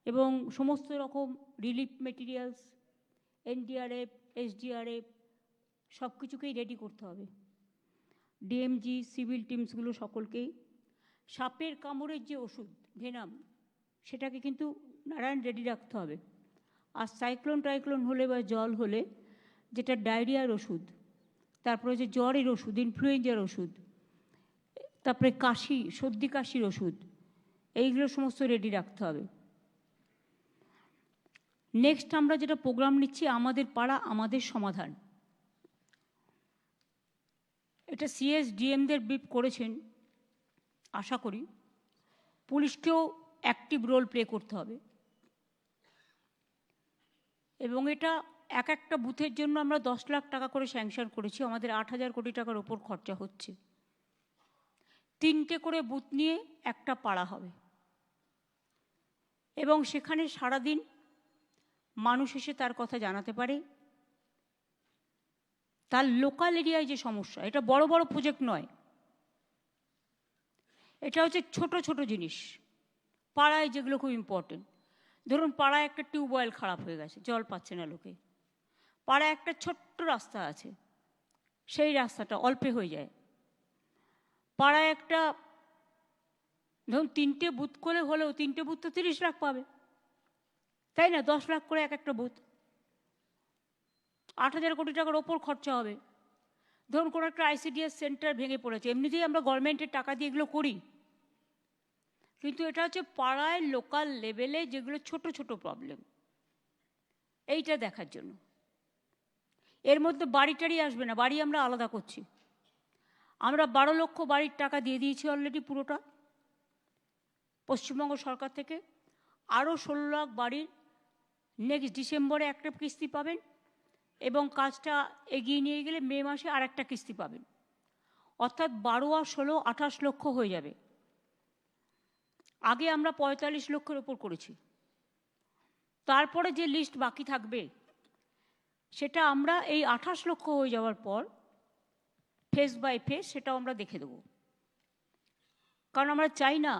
এবং সমস্ত রকম রিলিফ মেটেরিয়ালস, এনডিআরএফ, এসডিআরএফ সব কিছুকেই রেডি করতে হবে। ডিএমজি, সিভিল টিমসগুলো সকলকেই। সাপের কামড়ের যে ওষুধ ভেনাম, সেটাকে কিন্তু নারায়ণ রেডি রাখতে হবে। আর সাইক্লোন টাইক্লোন হলে বা জল হলে যেটা ডায়রিয়ার ওষুধ, তারপরে যে জ্বরের ওষুধ, ইনফ্লুয়েঞ্জার ওষুধ, তারপরে কাশি, সর্দি কাশির ওষুধ, এইগুলো সমস্ত রেডি রাখতে হবে। নেক্সট আমরা যেটা প্রোগ্রাম নিচ্ছি, আমাদের পাড়া আমাদের সমাধান। এটা সিএস ডিএমদের ব্রিফ করেছেন, আশা করি। পুলিশকেও অ্যাক্টিভ রোল প্লে করতে হবে এবং এটা এক একটা বুথের জন্য আমরা 10 লাখ টাকা করে স্যাংশন করেছি। আমাদের 8,000 কোটি টাকার ওপর খরচা হচ্ছে। 3টে করে বুথ নিয়ে একটা পাড়া হবে এবং সেখানে সারাদিন মানুষ এসে তার কথা জানাতে পারে। তার লোকাল এরিয়ায় যে সমস্যা, এটা বড় বড় প্রজেক্ট নয়, এটা হচ্ছে ছোট ছোট জিনিস পাড়ায় যেগুলো খুব ইম্পর্টেন্ট। ধরুন পাড়ায় একটা টিউবওয়েল খারাপ হয়ে গেছে, জল পাচ্ছে না লোকে। পাড়ায় একটা ছোট্ট রাস্তা আছে, সেই রাস্তাটা অল্পে হয়ে যায়। পাড়ায় একটা ধরুন 3টে বুথ করে হলেও 3টে বুথ তো 30 লাখ পাবে, তাই না? 10 লাখ করে এক একটা বুথ, 8,000 কোটি টাকার ওপর খরচা হবে। ধরুন কোনো একটা আইসিডিএস সেন্টার ভেঙে পড়েছে, এমনিতেই আমরা গভর্নমেন্টের টাকা দিয়ে এগুলো করি, কিন্তু এটা হচ্ছে পাড়ায় লোকাল লেভেলে যেগুলো ছোট ছোট প্রবলেম, এইটা দেখার জন্য। এর মধ্যে বাড়ি টাড়ি আসবে না, বাড়ি আমরা আলাদা করছি। আমরা 12 লক্ষ বাড়ির টাকা দিয়ে দিয়েছি অলরেডি পুরোটা পশ্চিমবঙ্গ সরকার থেকে। আরও 16 লাখ বাড়ির নেক্সট ডিসেম্বরে একটা কিস্তি পাবেন এবং কাজটা এগিয়ে নিয়ে গেলে মে মাসে আর একটা কিস্তি পাবেন। অর্থাৎ 12 আর 16 28 লক্ষ হয়ে যাবে। আগে আমরা 45 লক্ষের ওপর করেছি। তারপরে যে লিস্ট বাকি থাকবে সেটা আমরা এই 28 লক্ষ হয়ে যাওয়ার পর ফেস বাই ফেস সেটাও আমরা দেখে দেব। কারণ আমরা চাই না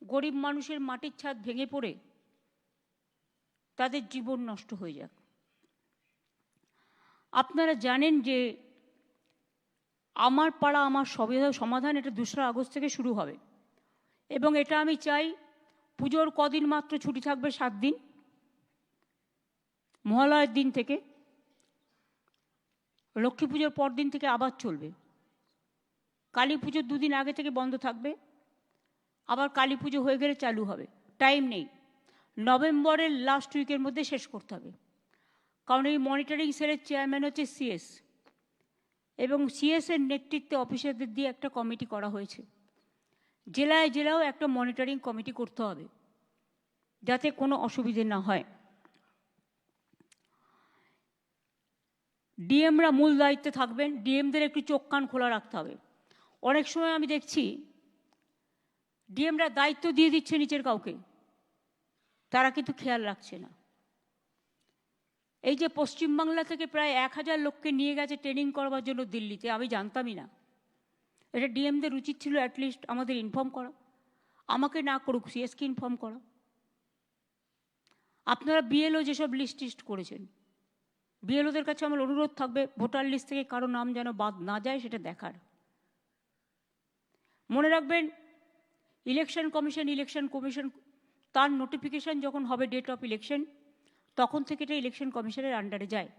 গরিব মানুষের মাটির ছাদ ভেঙে পড়ে তাদের জীবন নষ্ট হয়ে যাক। আপনারা জানেন যে আমার পাড়া আমার সমাধান, এটা 2রা আগস্ট থেকে শুরু হবে এবং এটা আমি চাই পুজোর কদিন মাত্র ছুটি থাকবে, 7 দিন, মহালয়ের দিন থেকে লক্ষ্মী পুজোর পর দিন থেকে আবার চলবে। কালী পুজোর 2 দিন আগে থেকে বন্ধ থাকবে, আবার কালী পুজো হয়ে গেলে চালু হবে। টাইম নেই, নভেম্বরের লাস্ট উইকের মধ্যে শেষ করতে হবে। কারণ এই মনিটরিং সেলের চেয়ারম্যান হচ্ছে সিএস এবং সিএসের নেতৃত্বে অফিসারদের দিয়ে একটা কমিটি করা হয়েছে। জেলায় জেলাও একটা মনিটরিং কমিটি করতে হবে যাতে কোনো অসুবিধে না হয়। ডিএমরা মূল দায়িত্বে থাকবেন, ডিএমদের একটু চোখ কান খোলা রাখতে হবে। অনেক সময় আমি দেখছি ডিএমরা দায়িত্ব দিয়ে দিচ্ছে নিচের কাউকে, তারা কিন্তু খেয়াল রাখছে না। এই যে পশ্চিমবাংলা থেকে প্রায় 1000 লোককে নিয়ে গেছে ট্রেনিং করবার জন্য দিল্লিতে, আমি জানতামই না। এটা ডিএমদের উচিত ছিল অ্যাটলিস্ট আমাদের ইনফর্ম করা, আমাকে না করুক সিএসকে ইনফর্ম করা। আপনারা বিএলও যেসব লিস্ট করেছেন, বিএলওদের কাছে আমার অনুরোধ থাকবে ভোটার লিস্ট থেকে কারো নাম যেন বাদ না যায় সেটা দেখার। মনে রাখবেন ইলেকশন কমিশন তার নোটিফিকেশন যখন হবে ডেট অফ ইলেকশন, তখন থেকে এটা ইলেকশন কমিশনের আন্ডারে যায়।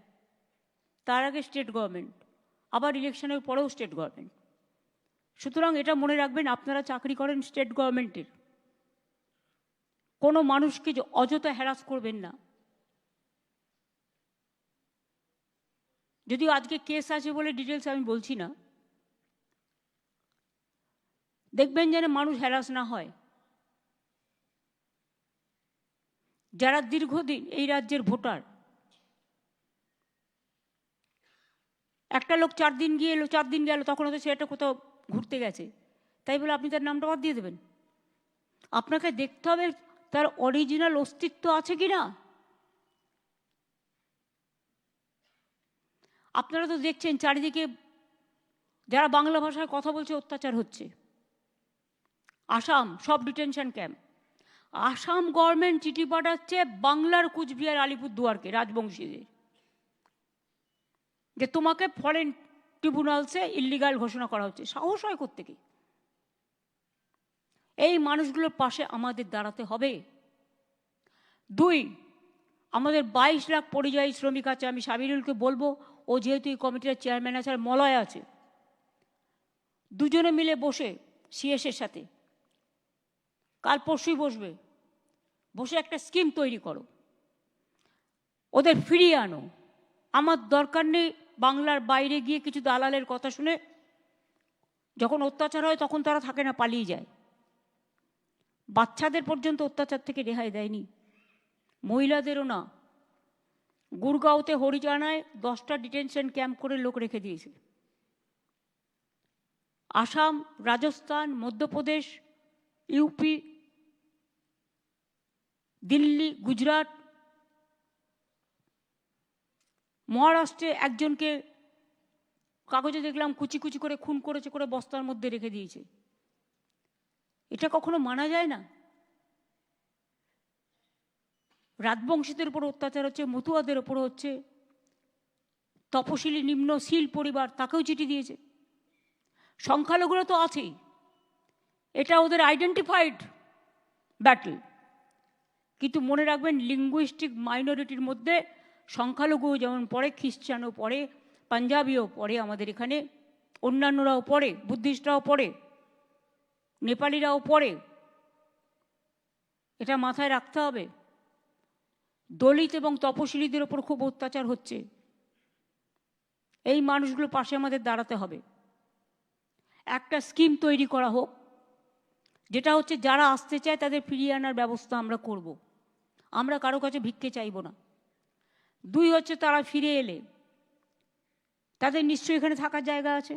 তার আগে স্টেট গভর্নমেন্ট, আবার ইলেকশনের পরেও স্টেট গভর্নমেন্ট। সুতরাং এটা মনে রাখবেন, আপনারা চাকরি করেন স্টেট গভর্নমেন্টের, কোনো মানুষকে অযথা হ্যারাস করবেন না। যদিও আজকে কেস আছে বলে ডিটেলস আমি বলছি না, দেখবেন যেন মানুষ হ্যারাস না হয়। যারা দীর্ঘদিন এই রাজ্যের ভোটার, একটা লোক 4 দিন গিয়ে এলো, 4 দিন গেল, তখন হয়তো সেটা কোথাও ঘুরতে গেছে, তাই বলে আপনি তার নামটা বাদ দিয়ে দেবেন? আপনাকে দেখতে হবে তার অরিজিনাল অস্তিত্ব আছে কি না। আপনারা তো দেখছেন চারিদিকে যারা বাংলা ভাষায় কথা বলছে অত্যাচার হচ্ছে। আসাম সব ডিটেনশন ক্যাম্প, আসাম গভর্নমেন্ট চিঠি পাঠাচ্ছে বাংলার কুচবিহার আলিপুরদুয়ারকে, রাজবংশীদের, যে তোমাকে ফরেন ট্রিব্যুনালসে ইল্লিগাল ঘোষণা করা হচ্ছে। সাহস হয় কোত্থেকে? এই মানুষগুলোর পাশে আমাদের দাঁড়াতে হবে। 2, আমাদের 22 লাখ পরিযায়ী শ্রমিক আছে। আমি সাবিরুলকে বলবো, ও যেহেতু এই কমিটির চেয়ারম্যান আছে, আর মলয় আছে, দুজনে মিলে বসে সিএসের সাথে কাল পরশুই বসবে, বসে একটা স্কিম তৈরি করো, ওদের ফিরিয়ে আনো। আমার দরকার নেই বাংলার বাইরে গিয়ে কিছু দালালের কথা শুনে, যখন অত্যাচার হয় তখন তারা থাকে না, পালিয়ে যায়। বাচ্চাদের পর্যন্ত অত্যাচার থেকে রেহাই দেয়নি, মহিলাদেরও না। গুরগাঁওতে হরিয়ানায় 10টা ডিটেনশন ক্যাম্প করে লোক রেখে দিয়েছে। আসাম, রাজস্থান, মধ্যপ্রদেশ, ইউপি, দিল্লি, গুজরাট, মহারাষ্ট্রে একজনকে কাগজে দেখলাম কুচি কুচি করে খুন করেছে, করে বস্তার মধ্যে রেখে দিয়েছে। এটা কখনো মানা যায় না। রাজবংশীদের উপর অত্যাচার হচ্ছে, মতুয়াদের উপর হচ্ছে, তপশিলি নিম্ন শীল পরিবার তাকেও চিঠি দিয়েছে। সংখ্যালঘুরা তো আছেই, এটা ওদের আইডেন্টিফাইড ব্যাটল। কিন্তু মনে রাখবেন, লিঙ্গুইস্টিক মাইনরিটির মধ্যে সংখ্যালঘু যেমন পড়ে, খ্রিস্টানও পড়ে, পাঞ্জাবিও পড়ে, আমাদের এখানে অন্যান্যরাও পড়ে, বুদ্ধিস্টরাও পড়ে, নেপালিরাও পড়ে। এটা মাথায় রাখতে হবে। দলিত এবং তপশিলীদের ওপর খুব অত্যাচার হচ্ছে। এই মানুষগুলোর পাশে আমাদের দাঁড়াতে হবে। একটা স্কিম তৈরি করা হোক, যেটা হচ্ছে যারা আসতে চায় তাদের ফিরিয়ে আনার ব্যবস্থা আমরা করব। আমরা কারো কাছে ভিক্ষে চাইব না। 2 হচ্ছে, তারা ফিরে এলে তাদের নিশ্চয়ই এখানে থাকার জায়গা আছে,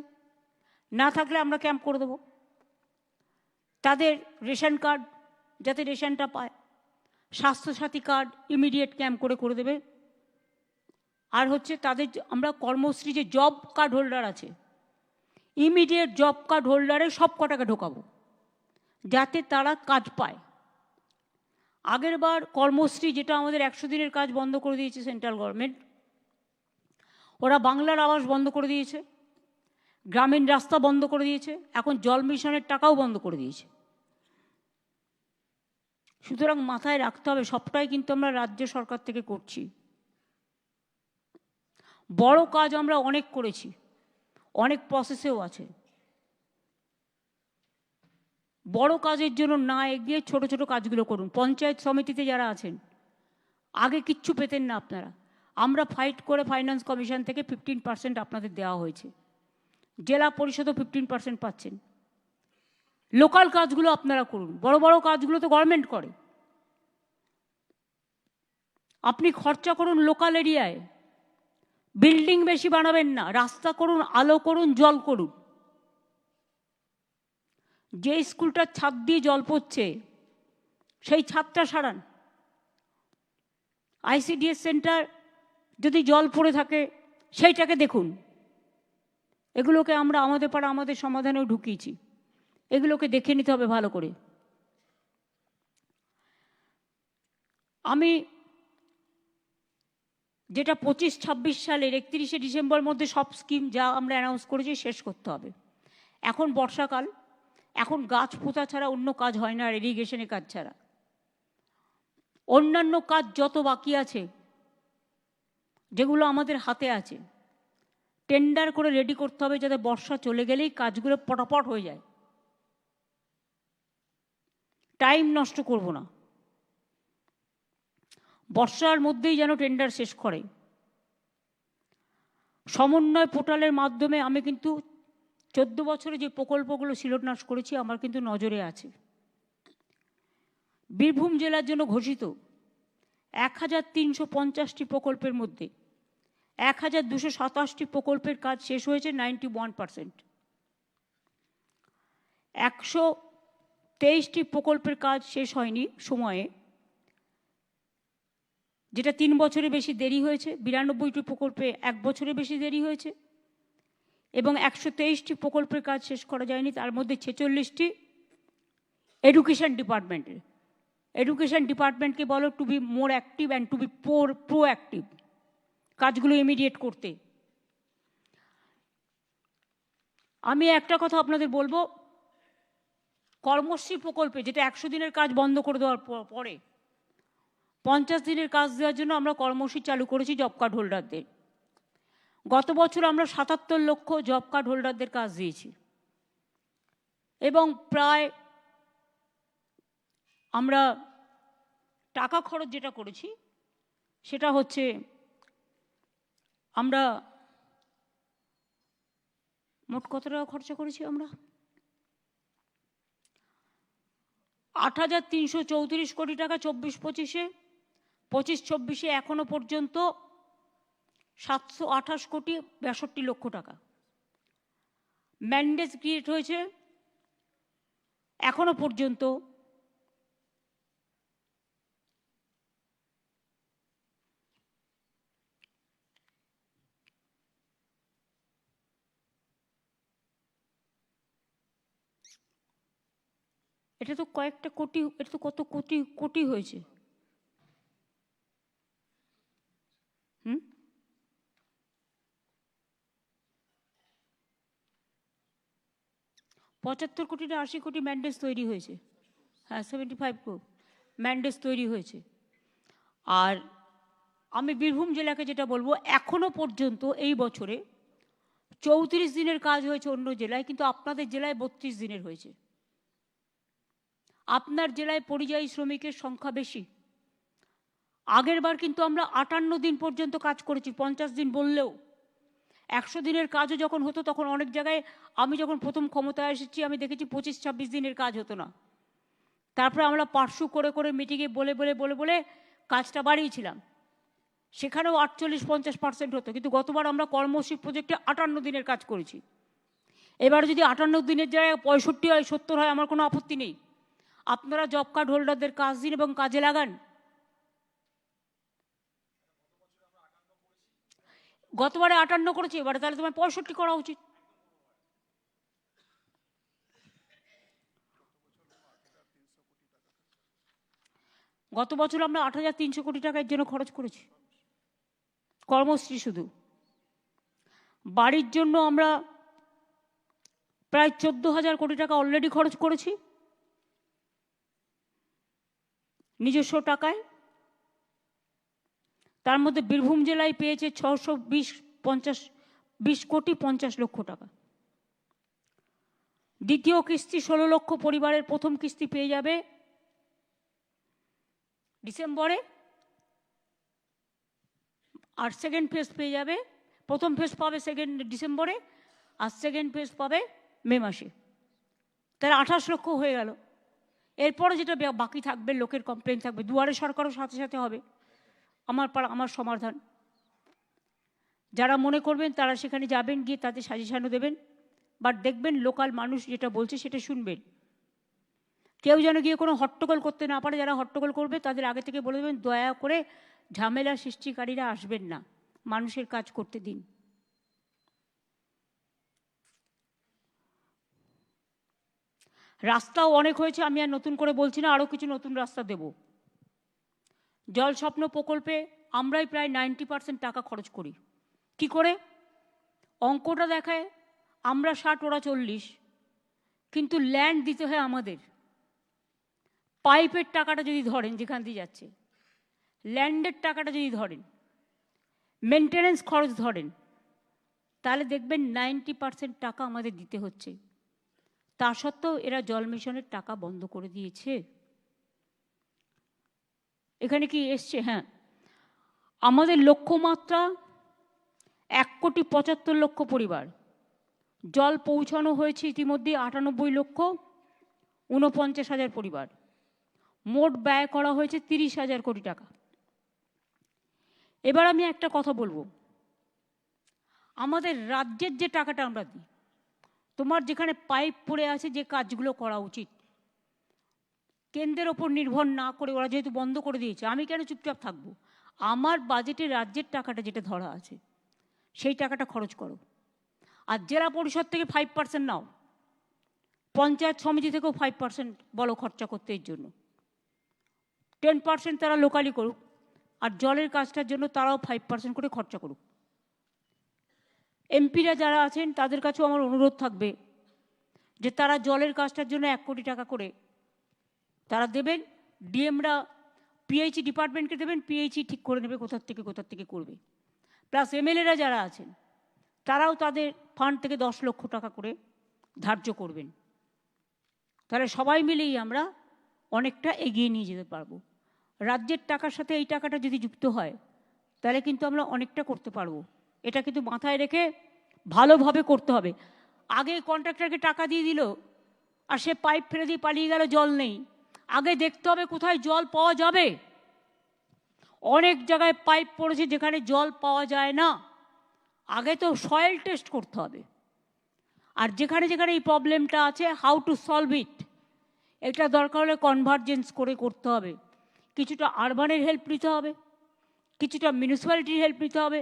না থাকলে আমরা ক্যাম্প করে দেবো। তাদের রেশন কার্ড যাতে রেশনটা পায়, স্বাস্থ্যসাথী কার্ড ইমিডিয়েট ক্যাম্প করে দেবে। আর হচ্ছে তাদের আমরা কর্মশ্রী যে জব কার্ড হোল্ডার আছে, ইমিডিয়েট জব কার্ড হোল্ডারে সব কটাকে ঢোকাবো, যাতে তারা কাজ পায়। আগের বার কর্মশ্রী, যেটা আমাদের 100 দিনের কাজ বন্ধ করে দিয়েছে সেন্ট্রাল গভর্নমেন্ট, ওরা বাংলার আবাস বন্ধ করে দিয়েছে, গ্রামীণ রাস্তা বন্ধ করে দিয়েছে, এখন জল মিশনের টাকাও বন্ধ করে দিয়েছে। সুতরাং মাথায় রাখতে হবে, সবটাই কিন্তু আমরা রাজ্য সরকার থেকে করছি। বড় কাজ আমরা অনেক করেছি, অনেক প্রসেসেও আছে। বড় কাজের জন্য না এগিয়ে ছোট ছোট কাজগুলো করুন। পঞ্চায়েত সমিতিতে যারা আছেন, আগে কিচ্ছু পেতেন না আপনারা, আমরা ফাইট করে ফাইন্যান্স কমিশন থেকে 15% আপনাদের দেওয়া হয়েছে। জেলা পরিষদও 15% পাচ্ছেন। লোকাল কাজগুলো আপনারা করুন, বড় বড় কাজগুলো তো গভর্নমেন্ট করে। আপনি খরচা করুন লোকাল এরিয়ায়, বিল্ডিং বেশি বানাবেন না, রাস্তা করুন, আলো করুন, জল করুন। যে স্কুলটার ছাদ দিয়ে জল পড়ছে সেই ছাদটা সারান। ICDS সেন্টার যদি জল পড়ে থাকে সেইটাকে দেখুন। এগুলোকে আমরা আমাদের পাড়া আমাদের সমাধানেও ঢুকিয়েছি, এগুলোকে দেখে নিতে হবে ভালো করে। আমি যেটা 25-26 সালের 31শে ডিসেম্বর মধ্যে সব স্কিম যা আমরা অ্যানাউন্স করেছি শেষ করতে হবে। এখন বর্ষাকাল, এখন গাছ পোঁতা ছাড়া অন্য কাজ হয় না, আর ইরিগেশনের কাজ ছাড়া। অন্যান্য কাজ যত বাকি আছে, যেগুলো আমাদের হাতে আছে, টেন্ডার করে রেডি করতে হবে, যাতে বর্ষা চলে গেলেই কাজগুলো পটাপট হয়ে যায়। টাইম নষ্ট করব না, বর্ষার মধ্যেই যেন টেন্ডার শেষ করে। সমন্বয় পোর্টালের মাধ্যমে আমি কিন্তু 14 বছরে যে প্রকল্পগুলো শিলান্যাস করেছি আমার কিন্তু নজরে আছে। বীরভূম জেলার জন্য ঘোষিত 1350টি প্রকল্পের মধ্যে 1227টি প্রকল্পের কাজ শেষ হয়েছে 91%। 123টি প্রকল্পের কাজ শেষ হয়নি সময়ে, যেটা 3 বছরের বেশি দেরি হয়েছে। 92টি প্রকল্পে 1 বছরের বেশি দেরি হয়েছে, এবং 123টি প্রকল্পের কাজ শেষ করা যায়নি। তার মধ্যে 46টি এডুকেশন ডিপার্টমেন্টের, এডুকেশন ডিপার্টমেন্টকে বলো to be more active and to be proactive, কাজগুলো ইমিডিয়েট করতে। আমি একটা কথা আপনাদের বলবো, কর্মশ্রী প্রকল্পে, যেটা 100 দিনের কাজ বন্ধ করে দেওয়ার পরে 50 দিনের কাজ দেওয়ার জন্য আমরা কর্মশ্রী চালু করেছি জব কার্ড হোল্ডারদের। গত বছর আমরা 77 লক্ষ জব কার্ড হোল্ডারদের কাজ দিয়েছি এবং প্রায় আমরা টাকা খরচ যেটা করেছি সেটা হচ্ছে আমরা মোট কত টাকা খরচা করেছি, আমরা 8,334 কোটি টাকা 24-25-এ, 25-26-এ এখনো পর্যন্ত 728 কোটি 62 লক্ষ টাকা ম্যান্ডেট ক্রিয়েট হয়েছে এখনো পর্যন্ত। এটা তো কয়েকটা কোটি, এটা তো কত কোটি কোটি হয়েছে। 75 কোটি না 80 কোটি ম্যান্ডেট তৈরি হয়েছে। হ্যাঁ, 75 কোটি ম্যান্ডেট তৈরি হয়েছে। আর আমি বীরভূম জেলাকে যেটা বলবো, এখনো পর্যন্ত এই বছরে 34 দিনের কাজ হয়েছে অন্য জেলায়, কিন্তু আপনাদের জেলায় 32 দিনের হয়েছে। আপনার জেলায় পরিযায়ী শ্রমিকের সংখ্যা বেশি। আগের বার কিন্তু আমরা 58 দিন পর্যন্ত কাজ করেছি, 50 দিন বললেও। 100 দিনের কাজও যখন হতো তখন অনেক জায়গায়, আমি যখন প্রথম ক্ষমতায় এসেছি আমি দেখেছি 25-26 দিনের কাজ হতো না। তারপরে আমরা পার্সু করে করে মিটিংয়ে বলে বলে বলে বলে কাজটা বাড়িয়েছিলাম, সেখানেও 48-50% হতো। কিন্তু গতবার আমরা কর্মশ্রী প্রজেক্টে 58 দিনের কাজ করেছি। এবার যদি 58 দিনের জায়গায় 65 হয়, 70 হয়, আমার কোনো আপত্তি নেই। আপনারা জব কার্ড হোল্ডারদের কাজ দিন এবং কাজে লাগান। গতবারে 58 করেছি, এবারে তাহলে তোমার 65 করা উচিত। গত বছর আমরা 8,300 কোটি টাকা এর জন্য খরচ করেছি, কর্মশ্রী শুধু। বাড়ির জন্য আমরা প্রায় 14,000 কোটি টাকা অলরেডি খরচ করেছি নিজস্ব টাকায়। তার মধ্যে বীরভূম জেলায় পেয়েছে 620 কোটি 50 লক্ষ টাকা। দ্বিতীয় কিস্তি 16 লক্ষ পরিবারের প্রথম কিস্তি পেয়ে যাবে ডিসেম্বরে, আর সেকেন্ড ফেজ পেয়ে যাবে, প্রথম ফেজ পাবে ডিসেম্বরে, আর সেকেন্ড ফেজ পাবে মে মাসে। তাহলে 28 লক্ষ হয়ে গেল। এরপরে যেটা বাকি থাকবে, লোকের কমপ্লেন থাকবে, দুয়ারে সরকারও সাথে সাথে হবে। আমার সমাধান, যারা মনে করবেন তারা সেখানে যাবেন, গিয়ে তাদের সাজেশনও দেবেন, বাট দেখবেন লোকাল মানুষ যেটা বলছে সেটা শুনবেন। কেউ যেন গিয়ে কোনো হট্টগোল করতে না পারে। যারা হট্টগোল করবে তাদের আগে থেকে বলে দেবেন, দয়া করে ঝামেলা সৃষ্টিকারীরা আসবেন না, মানুষের কাজ করতে দিন। রাস্তাও অনেক হয়েছে, আমি আর নতুন করে বলছি না, আরও কিছু নতুন রাস্তা দেব। জল স্বপ্ন প্রকল্পে আমরাই প্রায় 90% টাকা খরচ করি। কি করে? অঙ্কটা দেখায় আমরা 60, ওরা 40, কিন্তু ল্যান্ড দিতে হয় আমাদের। পাইপের টাকাটা যদি ধরেন, যেখান দিয়ে যাচ্ছে, ল্যান্ডের টাকাটা যদি ধরেন, মেনটেনেন্স খরচ ধরেন, তাহলে দেখবেন 90% টাকা আমাদের দিতে হচ্ছে। তা সত্ত্বেও এরা জল মিশনের টাকা বন্ধ করে দিয়েছে। এখানে কি এসছে? হ্যাঁ, আমাদের লক্ষ্যমাত্রা 1,75,00,000 পরিবার। জল পৌঁছানো হয়েছে ইতিমধ্যে 98,49,000 পরিবার। মোট ব্যয় করা হয়েছে 30,000 কোটি টাকা। এবার আমি একটা কথা বলবো, আমাদের রাজ্যের যে টাকাটা আমরা দিই, তোমার যেখানে পাইপ পড়ে আছে, যে কাজগুলো করা উচিত, কেন্দ্রের ওপর নির্ভর না করে, ওরা যেহেতু বন্ধ করে দিয়েছে, আমি কেন চুপচাপ থাকবো? আমার বাজেটে রাজ্যের টাকাটা যেটা ধরা আছে সেই টাকাটা খরচ করো। আর জেলা পরিষদ থেকে 5% নাও, পঞ্চায়েত সমিতি থেকেও 5% বলো খরচা করতে এর জন্য। 10% তারা লোকালি করুক, আর জলের কাজটার জন্য তারাও 5% করে খরচা করুক। এমপিরা যারা আছেন তাদের কাছেও আমার অনুরোধ থাকবে যে তারা জলের কাজটার জন্য 1 কোটি টাকা করে তারা দেবেন। ডিএমরা পিএইচই ডিপার্টমেন্টকে দেবেন, পিএইচই ঠিক করে নেবে কোথার থেকে করবে। প্লাস এমএলএরা যারা আছেন তারাও তাদের ফান্ড থেকে 10 লক্ষ টাকা করে ধার্য করবেন। তাহলে সবাই মিলেই আমরা অনেকটা এগিয়ে নিয়ে যেতে পারবো। রাজ্যের টাকার সাথে এই টাকাটা যদি যুক্ত হয় তাহলে কিন্তু আমরা অনেকটা করতে পারবো। এটা কিন্তু মাথায় রেখে ভালোভাবে করতে হবে। আগে কন্ট্রাক্টরকে টাকা দিয়ে দিল আর সে পাইপ ফেলে দিয়ে পালিয়ে গেল, জল নেই। আগে দেখতে হবে কোথায় জল পাওয়া যাবে। অনেক জায়গায় পাইপ পড়েছে যেখানে জল পাওয়া যায় না। আগে তো সয়েল টেস্ট করতে হবে। আর যেখানে যেখানে এই প্রবলেমটা আছে, হাউ টু সলভ ইট, এটা দরকার হলে কনভার্জেন্স করে করতে হবে। কিছুটা আরবানের হেল্প নিতে হবে, কিছুটা মিউনিসিপ্যালিটির হেল্প নিতে হবে,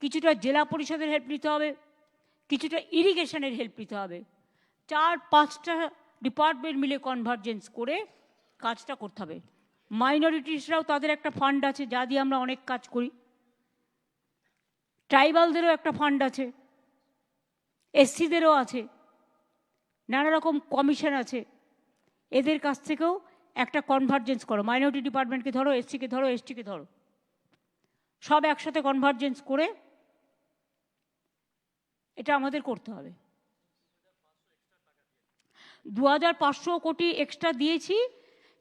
কিছুটা জেলা পরিষদের হেল্প নিতে হবে, কিছুটা ইরিগেশনের হেল্প নিতে হবে। 4-5টা ডিপার্টমেন্ট মিলে কনভার্জেন্স করে কাজটা করতে হবে। মাইনরিটিসরাও তাদের একটা ফান্ড আছে যা দিয়ে আমরা অনেক কাজ করি। ট্রাইবালদেরও একটা ফান্ড আছে, এসসিদেরও আছে, নানা রকম কমিশন আছে। এদের কাছ থেকেও একটা কনভার্জেন্স করো। মাইনরিটি ডিপার্টমেন্টকে ধরো, এসসিকে ধরো, এসটিকে ধরো, সব একসাথে কনভার্জেন্স করে এটা আমাদের করতে হবে। 2500 কোটি এক্সট্রা দিয়েছি,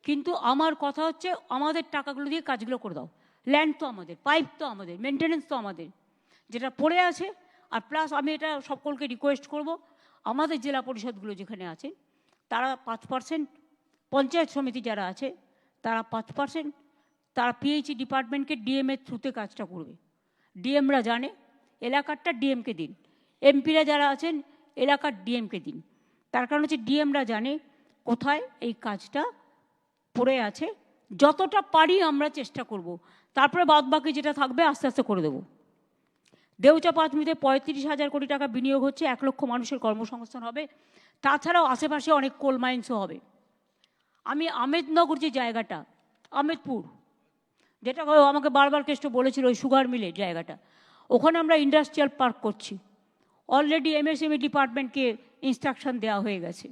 কিন্তু আমার কথা হচ্ছে আমাদের টাকাগুলো দিয়ে কাজগুলো করে দাও। ল্যান্ড তো আমাদের, পাইপ তো আমাদের, মেনটেনেন্স তো আমাদের, যেটা পড়ে আছে। আর প্লাস আমি এটা সকলকে রিকোয়েস্ট করব, আমাদের জেলা পরিষদগুলো যেখানে আছে তারা 5%, পঞ্চায়েত সমিতি যারা আছে তারা 5%, তারা পিএইচই ডিপার্টমেন্টকে ডিএমের থ্রুতে কাজটা করবে। ডিএমরা জানে, এলাকারটা ডিএমকে দিন। এমপিরা যারা আছেন এলাকার ডিএমকে দিন। তার কারণ হচ্ছে ডিএমরা জানে কোথায় এই কাজটা পড়ে আছে। যতটা পারি আমরা চেষ্টা করব, তারপরে বাদবাকি যেটা থাকবে আস্তে আস্তে করে দেবো। দেউচা পাঁচমিতে 35,000 কোটি টাকা বিনিয়োগ হচ্ছে, 1 লক্ষ মানুষের কর্মসংস্থান হবে। তাছাড়াও আশেপাশে অনেক কোল মাইন্সও হবে। আমি আমেদনগর যে জায়গাটা, আমেদপুর, যেটা আমাকে বারবার কেষ্ট বলেছিল ওই সুগার মিলের জায়গাটা, ওখানে আমরা ইন্ডাস্ট্রিয়াল পার্ক করছি। অলরেডি এমএসএমই ডিপার্টমেন্টকে ইনস্ট্রাকশন দেওয়া হয়ে গেছে।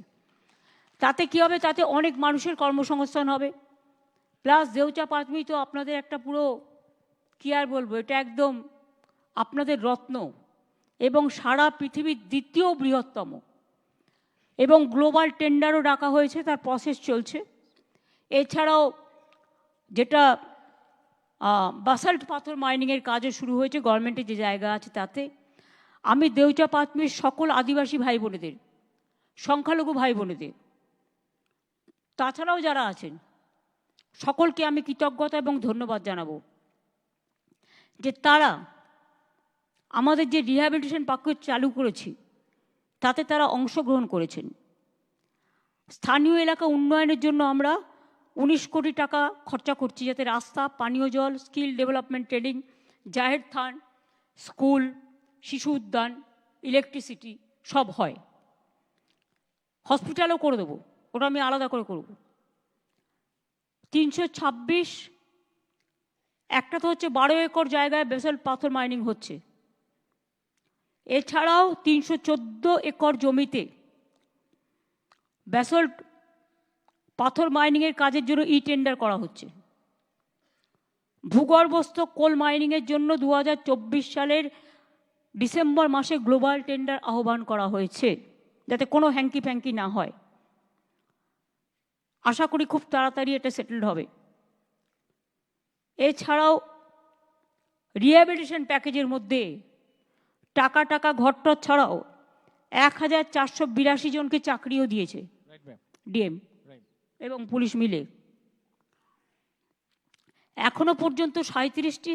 তাতে কী হবে, তাতে অনেক মানুষের কর্মসংস্থান হবে। প্লাস দেউচা পাঁচমি তো আপনাদের একটা পুরো কী আর বলবো, এটা একদম আপনাদের রত্ন এবং সারা পৃথিবীর 2য় বৃহত্তম, এবং গ্লোবাল টেন্ডারও ডাকা হয়েছে, তার প্রসেস চলছে। এছাড়াও যেটা বাসাল্ট পাথর মাইনিংয়ের কাজও শুরু হয়েছে গভর্নমেন্টের যে জায়গা আছে তাতে। আমি দেউচা পাঁচমির সকল আদিবাসী ভাই বোনেদের, সংখ্যালঘু ভাই বোনেদের, তাছাড়াও যারা আছেন সকলকে আমি কৃতজ্ঞতা এবং ধন্যবাদ জানাবো যে তারা আমাদের যে রিহ্যাবিলিটেশন প্যাকেজ চালু করেছি তাতে তারা অংশগ্রহণ করেছেন। স্থানীয় এলাকা উন্নয়নের জন্য আমরা 19 কোটি টাকা খরচা করছি, যাতে রাস্তা, পানীয় জল, স্কিল ডেভেলপমেন্ট ট্রেনিং, জাহের থান, স্কুল, শিশু উদ্যান, ইলেকট্রিসিটি সব হয়। হসপিটালও করে দেবো, ওটা আমি আলাদা করে করব। 326, একটা তো হচ্ছে 12 একর জায়গায় বেসাল্ট পাথর মাইনিং হচ্ছে। এছাড়াও 314 একর জমিতে ব্যাসল্ট পাথর মাইনিংয়ের কাজের জন্য টেন্ডার করা হচ্ছে। ভূগর্ভস্থ কোল মাইনিংয়ের জন্য 2024 সালের ডিসেম্বর মাসে গ্লোবাল টেন্ডার আহ্বান করা হয়েছে, যাতে কোনো হ্যাঙ্কি ফ্যাঙ্কি না হয়। আশা করি খুব তাড়াতাড়ি এটা সেটেলড হবে। এছাড়াও রিহ্যাবিলিটেশন প্যাকেজের মধ্যে টাকা ঘরটর ছাড়াও 1482 জনকে চাকরিও দিয়েছে ডিএম এবং পুলিশ মিলে। এখনো পর্যন্ত 37টি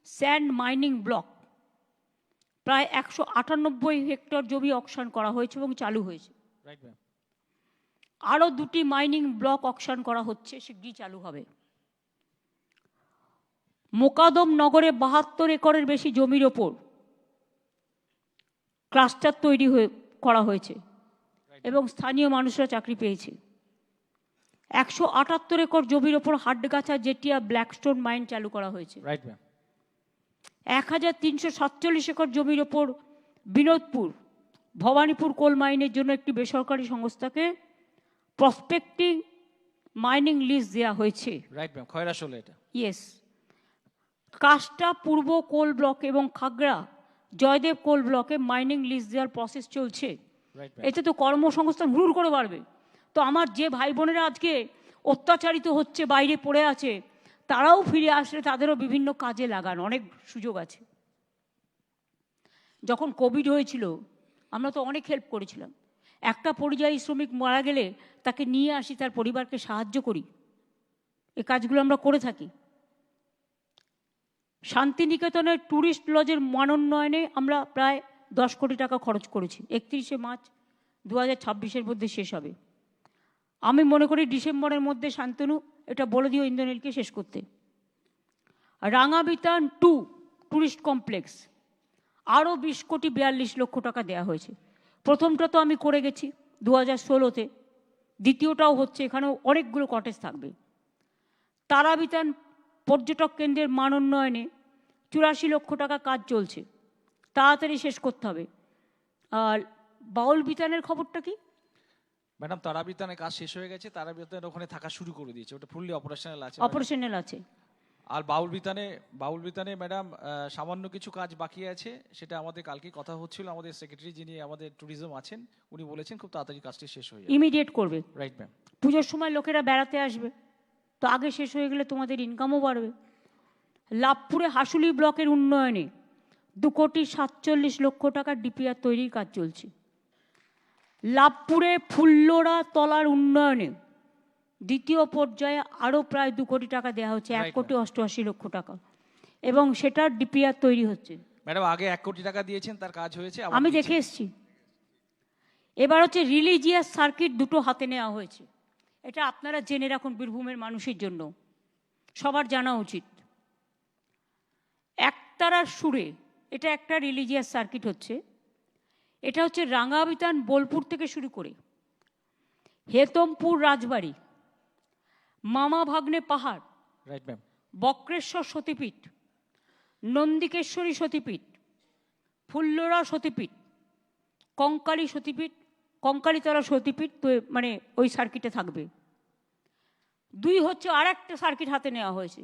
স্যান্ড মাইনিং ব্লক, প্রায় 198 হেক্টর জমি অকশন করা হয়েছে এবং চালু হয়েছে। আরও 2টি মাইনিং ব্লক অকশন করা হচ্ছে, শীঘ্রই চালু হবে। মোকাদম নগরে 72 একরের বেশি জমির ওপর ক্লাস্টার তৈরি করা হয়েছে এবং স্থানীয় মানুষরা চাকরি পেয়েছে। 178 একর জমির ওপর হাটগাছা জেটিয়া ব্ল্যাকস্টোন মাইন চালু করা হয়েছে। Right ma'am. 1347 একর জমির ওপর বিনোদপুর ভবানীপুর কোল মাইনের জন্য একটি বেসরকারি সংস্থাকে প্রসপেক্টিং মাইনিং লিস্ট দেওয়া হয়েছে। রাইট ম্যাম, খয়রাশোলে এটা। ইয়েস। কাষ্টা পূর্ব কোল ব্লক এবং খাগড়া জয়দেব কোল ব্লকে মাইনিং লিস্ট দেওয়ার প্রসেস চলছে। এতে তো কর্মসংস্থান হুড় করে বাড়বে। তো আমার যে ভাই বোনেরা আজকে অত্যাচারিত হচ্ছে, বাইরে পড়ে আছে, তারাও ফিরে আসলে তাদেরও বিভিন্ন কাজে লাগান, অনেক সুযোগ আছে। যখন কোভিড হয়েছিল আমরা তো অনেক হেল্প করেছিলাম। একটা পরিযায়ী শ্রমিক মারা গেলে তাকে নিয়ে আসি, তার পরিবারকে সাহায্য করি, এই কাজগুলো আমরা করে থাকি। শান্তিনিকেতনের ট্যুরিস্ট লজের মানোন্নয়নে আমরা প্রায় 10 কোটি টাকা খরচ করেছি। 31শে মার্চ 2026-এর মধ্যে শেষ হবে। আমি মনে করি ডিসেম্বরের মধ্যে শান্তনু এটা বলে দিও ইন্দ্রনীলকে শেষ করতে। রাঙাবিতান 2 ট্যুরিস্ট কমপ্লেক্স আরও 20 কোটি 42 লক্ষ টাকা দেওয়া হয়েছে। প্রথমটা তো আমি করে গেছি 2016-তে, দ্বিতীয়টাও হচ্ছে, এখানেও অনেকগুলো কটেজ থাকবে। তারাবিতান পর্যটক কেন্দ্রের মান উন্নয়নে 84 লক্ষ টাকা কাজ চলছে, তাড়াতাড়ি শেষ করতে হবে। আর বাউল বিতানের খবরটা কি? ম্যাডাম, তারাবিতানের কাজ শেষ হয়ে গেছে, তারাবিতান ওখানে থাকা শুরু করে দিয়েছে, ওটা ফুললি অপারেশনাল আছে। অপারেশনাল আছে। আর বাউল বিতানে ম্যাডাম সামান্য কিছু কাজ বাকি আছে, সেটা আমাদের কালকে কথা হচ্ছিল। আমাদের সেক্রেটারি যিনি আমাদের ট্যুরিজম আছেন উনি বলেছেন খুব তাড়াতাড়ি কাজটি শেষ হয়ে যাবে, ইমিডিয়েট করবে। Right ma'am. পুজোর সময় লোকেরা বেড়াতে আসবে, তো আগে শেষ হয়ে গেলে তোমাদের ইনকামও বাড়বে। লাভপুরে হাসুলি ব্লকের উন্নয়নে 2 কোটি 47 লক্ষ টাকার ডিপিআর তৈরির কাজ চলছে। লাভপুরে ফুল্লোড়া তলার উন্নয়নে দ্বিতীয় পর্যায়ে আরও প্রায় 2 কোটি টাকা দেওয়া হচ্ছে, 1 কোটি 88 লক্ষ টাকা, এবং সেটার ডিপিআর তৈরি হচ্ছে। ম্যাডাম আগে 1 কোটি টাকা দিয়েছেন, তার কাজ হয়েছে, আমি দেখে এসেছি। এবার হচ্ছে রিলিজিয়াস সার্কিট 2টো হাতে নেওয়া হয়েছে। এটা আপনারা জেনে রাখুন, বীরভূমের মানুষের জন্য সবার জানা উচিত। একতারার সুরে এটা একটা রিলিজিয়াস সার্কিট হচ্ছে। এটা হচ্ছে রাঙাবিতান বোলপুর থেকে শুরু করে হেতমপুর রাজবাড়ি, মামা ভাগ্নে পাহাড়, রাইট ম্যাম, বক্রেশ্বর সতীপীঠ, নন্দিকেশ্বরী সতীপীঠ, ফুল্লোরা সতীপীঠ, কঙ্কালী সতীপীঠ, কঙ্কালীতলা সতীপীঠ, তো মানে ওই সার্কিটে থাকবে। 2 হচ্ছে আর একটা সার্কিট হাতে নেওয়া হয়েছে,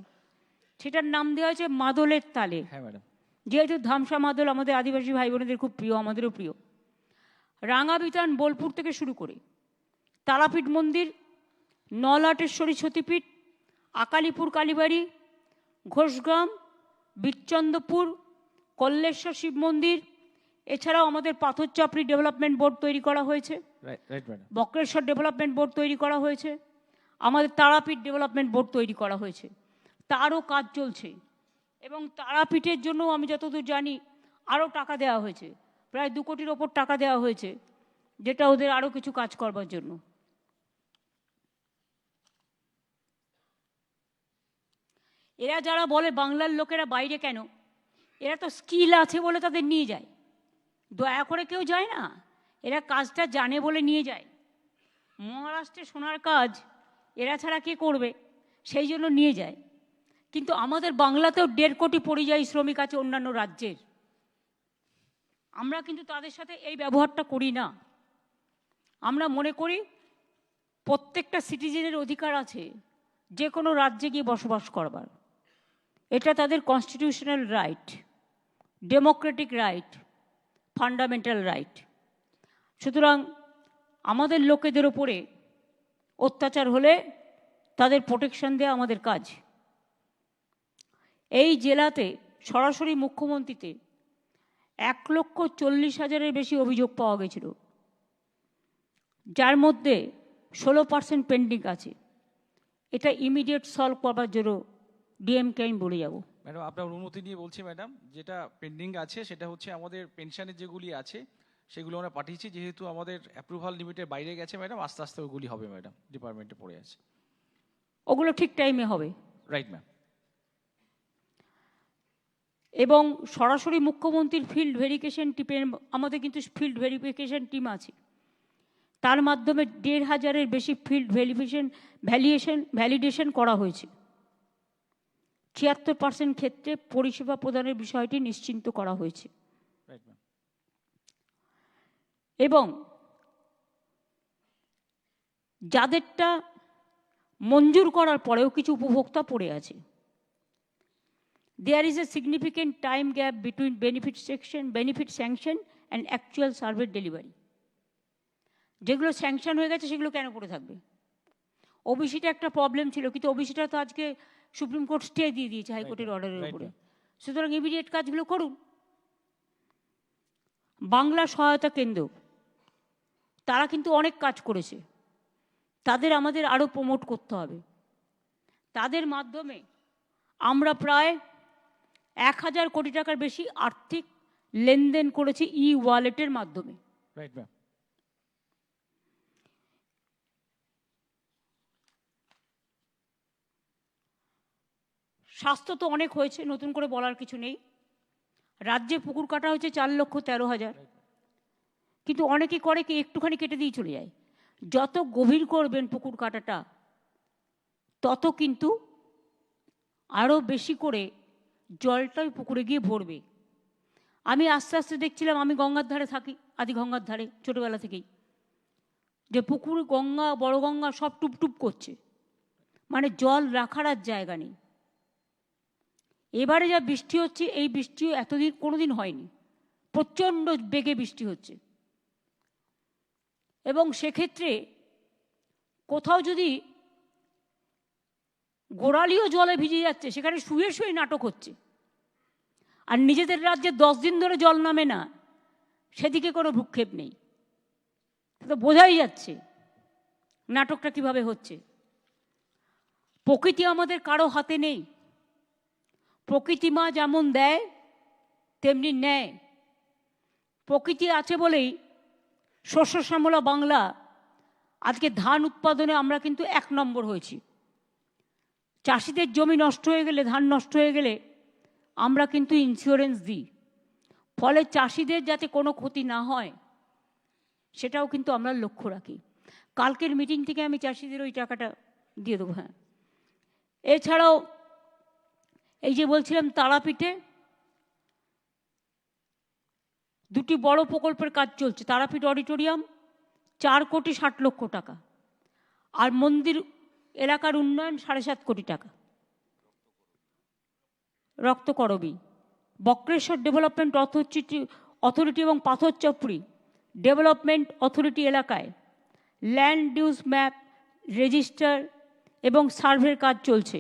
সেটার নাম দেওয়া হয়েছে মাদলের তালে। হ্যাঁ ম্যাডাম। যেহেতু ধামসা মাদল আমাদের আদিবাসী ভাই বোনেদের খুব প্রিয়, আমাদেরও প্রিয়। রাঙাবিতান বোলপুর থেকে শুরু করে তারাপীঠ মন্দির, নলাটেশ্বরী সতীপীঠ, আকালিপুর কালীবাড়ি, ঘোষগ্রাম, বিচ্চন্দ্রপুর, কল্লেশ্বর শিব মন্দির, এছাড়াও আমাদের পাথরচাপড়ি ডেভেলপমেন্ট বোর্ড তৈরি করা হয়েছে, বক্রেশ্বর ডেভেলপমেন্ট বোর্ড তৈরি করা হয়েছে, আমাদের তারাপীঠ ডেভেলপমেন্ট বোর্ড তৈরি করা হয়েছে, তারও কাজ চলছে। এবং তারাপীঠের জন্য আমি যতদূর জানি আরও টাকা দেওয়া হয়েছে, প্রায় 2 কোটির ওপর টাকা দেওয়া হয়েছে, যেটা ওদের আরও কিছু কাজ করবার জন্য। এরা যারা বলে বাংলার লোকেরা বাইরে কেন, এরা তো স্কিল আছে বলে তাদের নিয়ে যায়, দয়া করে কেউ যায় না, এরা কাজটা জানে বলে নিয়ে যায়। মহারাষ্ট্রে সোনার কাজ এরা ছাড়া কে করবে, সেই জন্য নিয়ে যায়। কিন্তু আমাদের বাংলাতেও 1.5 কোটি পরিযায়ী শ্রমিক আছে অন্যান্য রাজ্যের, আমরা কিন্তু তাদের সাথে এই ব্যবহারটা করি না। আমরা মনে করি প্রত্যেকটা সিটিজেনের অধিকার আছে যে কোনো রাজ্যে গিয়ে বসবাস করবার, এটা তাদের constitutional right, Democratic right, fundamental right. সুতরাং আমাদের লোকেদের ওপরে অত্যাচার হলে তাদের প্রোটেকশন দেওয়া আমাদের কাজ। এই জেলাতে সরাসরি মুখ্যমন্ত্রীতে 1,40,000-এর বেশি অভিযোগ পাওয়া গেছিল, যার মধ্যে 16% পেন্ডিং আছে। এটা ইমিডিয়েট সলভ করবার জন্য ডিএমকে আমি বলে যাব। ম্যাডাম আপনার অনুমতি নিয়ে বলছি ম্যাডাম, যেটা পেন্ডিং আছে সেটা হচ্ছে আমাদের পেনশনের যেগুলি আছে সেগুলো আমরা পাঠিয়েছি, যেহেতু আমাদের অ্যাপ্রুভাল লিমিটের বাইরে গেছে ম্যাডাম, আস্তে আস্তে ওগুলি হবে ম্যাডাম, ডিপার্টমেন্টে পড়ে আছে, ওগুলো ঠিক টাইমে হবে। Right ma'am. এবং সরাসরি মুখ্যমন্ত্রীর ফিল্ড ভেরিফিকেশন টিমের, আমাদের কিন্তু ফিল্ড ভেরিফিকেশন টিম আছে, তার মাধ্যমে ১,৫০০-এর বেশি ফিল্ড ভ্যালিডেশন করা হয়েছে। ৭৬% ক্ষেত্রে পরিষেবা প্রদানের বিষয়টি নিশ্চিন্ত করা হয়েছে। এবং যাদেরটা মঞ্জুর করার পরেও কিছু উপভোক্তা পড়ে আছে। There is a significant time gap between benefit sanction and actual service delivery. যেগুলো স্যাংশন হয়ে গেছে সেগুলো কেন পড়ে থাকবে? ওবিসিটা একটা প্রবলেম ছিল, কিন্তু ওবিসিটা তো আজকে সুপ্রিম কোর্ট স্টে দিয়ে দিয়েছে হাইকোর্টের অর্ডারের উপরে। সুতরাং ইমিডিয়েট কাজগুলো করুন। বাংলা সহায়তা কেন্দ্র তারা কিন্তু অনেক কাজ করেছে, তাদের আমাদের আরও প্রমোট করতে হবে। তাদের মাধ্যমে আমরা প্রায় ১,০০০ কোটি টাকার বেশি আর্থিক লেনদেন করেছি ওয়ালেটের মাধ্যমে। স্বাস্থ্য তো অনেক হয়েছে, নতুন করে বলার কিছু নেই। রাজ্যে পুকুর কাটা হয়েছে ৪,১৩,০০০, কিন্তু অনেকে করে কি একটুখানি কেটে দিয়ে চলে যায়। যত গভীর করবেন পুকুর কাটাটা তত কিন্তু আরও বেশি করে জলটা ওই পুকুরে গিয়ে ভরবে। আমি আস্তে আস্তে দেখছিলাম, আমি গঙ্গার ধারে থাকি, আদি গঙ্গার ধারে ছোটোবেলা থেকেই, যে পুকুর, গঙ্গা, বড় গঙ্গা সব টুপটুপ করছে, মানে জল রাখার আর জায়গা নেই। এবারে যা বৃষ্টি হচ্ছে, এই বৃষ্টিও এতদিন কোনোদিন হয়নি, প্রচণ্ড বেগে বৃষ্টি হচ্ছে। এবং সেক্ষেত্রে কোথাও যদি গোড়ালিও জলে ভিজে যাচ্ছে, সেখানে শুয়ে শুয়ে নাটক হচ্ছে। আর নিজেদের রাজ্যে 10 দিন ধরে জল নামে না, সেদিকে কোনো ভ্রুক্ষেপ নেই। তো বোঝাই যাচ্ছে নাটকটা কিভাবে হচ্ছে। প্রকৃতি আমাদের কারো হাতে নেই। প্রকৃতি মা যেমন দেয় তেমনি নেয়। প্রকৃতি আছে বলেই শস্য শ্যামলা বাংলা আজকে ধান উৎপাদনে আমরা কিন্তু 1 নম্বর হয়েছি। চাষিদের জমি নষ্ট হয়ে গেলে, ধান নষ্ট হয়ে গেলে আমরা কিন্তু ইন্স্যুরেন্স দিই, ফলে চাষিদের যাতে কোনো ক্ষতি না হয় সেটাও কিন্তু আমরা লক্ষ্য রাখি। কালকের মিটিং থেকে আমি চাষিদের ওই টাকাটা দিয়ে দেবো। হ্যাঁ, এছাড়াও এই যে বলছিলাম তারাপীঠে 2টি বড় প্রকল্পের কাজ চলছে। তারাপীঠ অডিটোরিয়াম 4,60,00,000 টাকা, আর মন্দির এলাকার উন্নয়ন 7.5 কোটি টাকা। রক্তকরবী, বক্রেশ্বর ডেভেলপমেন্ট অথরিটি এবং পাথরচাপড়ি ডেভেলপমেন্ট অথরিটি এলাকায় ল্যান্ড ইউজ ম্যাপ, রেজিস্টার এবং সার্ভের কাজ চলছে।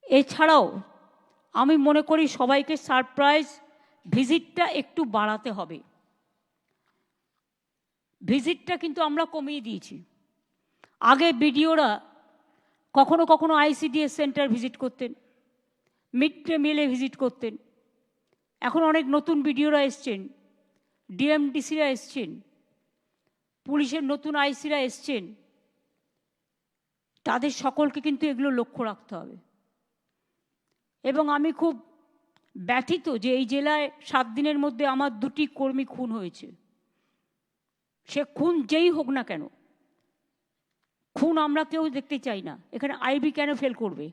এছাড়াও আমি মনে করি সবাইকে সারপ্রাইজ ভিজিটটা একটু বাড়াতে হবে। ভিজিটটা কিন্তু আমরা কমিয়ে দিয়েছি। আগে বিডিওরা কখনো কখনো ICDS সেন্টার ভিজিট করতেন, মিড ডে মিলে ভিজিট করতেন। এখন অনেক নতুন বিডিওরা এসছেন, ডিএমডিসিরা এসছেন, পুলিশের নতুন আইসিরা এসছেন। তাদের সকলকে কিন্তু এগুলো লক্ষ্য রাখতে হবে। এবং আমি খুব ব্যথিত যে এই জেলায় 7 দিনের মধ্যে আমার 2টি কর্মী খুন হয়েছে। সে খুন যেই হোক না কেন, খুন আমরা কেউ দেখতে চাই না। এখানে আইবি কেন ফেল করবে?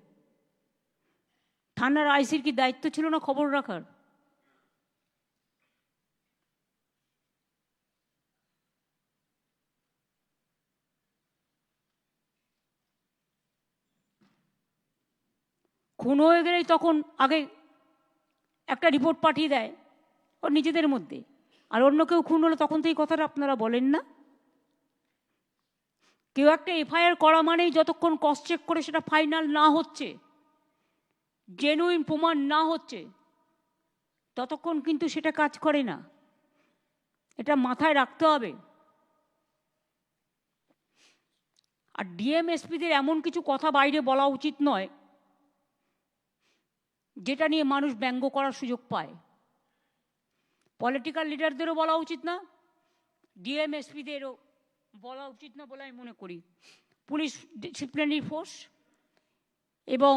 থানার আইসির কি দায়িত্ব ছিল না খবর রাখার? খুন হয়ে গেলেই তখন আগে একটা রিপোর্ট পাঠিয়ে দেয় ওর নিজেদের মধ্যে, আর অন্য কেউ খুন হলে তখন তো এই কথাটা আপনারা বলেন না। কেউ একটা এফআইআর করা মানেই যতক্ষণ ক্রস চেক করে সেটা ফাইনাল না হচ্ছে, জেনুইন প্রমাণ না হচ্ছে, ততক্ষণ কিন্তু সেটা কাজ করে না। এটা মাথায় রাখতে হবে। আর ডিএমএসপিদের এমন কিছু কথা বাইরে বলা উচিত নয় যেটা নিয়ে মানুষ ব্যঙ্গ করার সুযোগ পায়। পলিটিক্যাল লিডারদেরও বলা উচিত না, ডিএমএসপিদেরও বলা উচিত না বলে আমি মনে করি। পুলিশ ডিসিপ্লিনারি ফোর্স এবং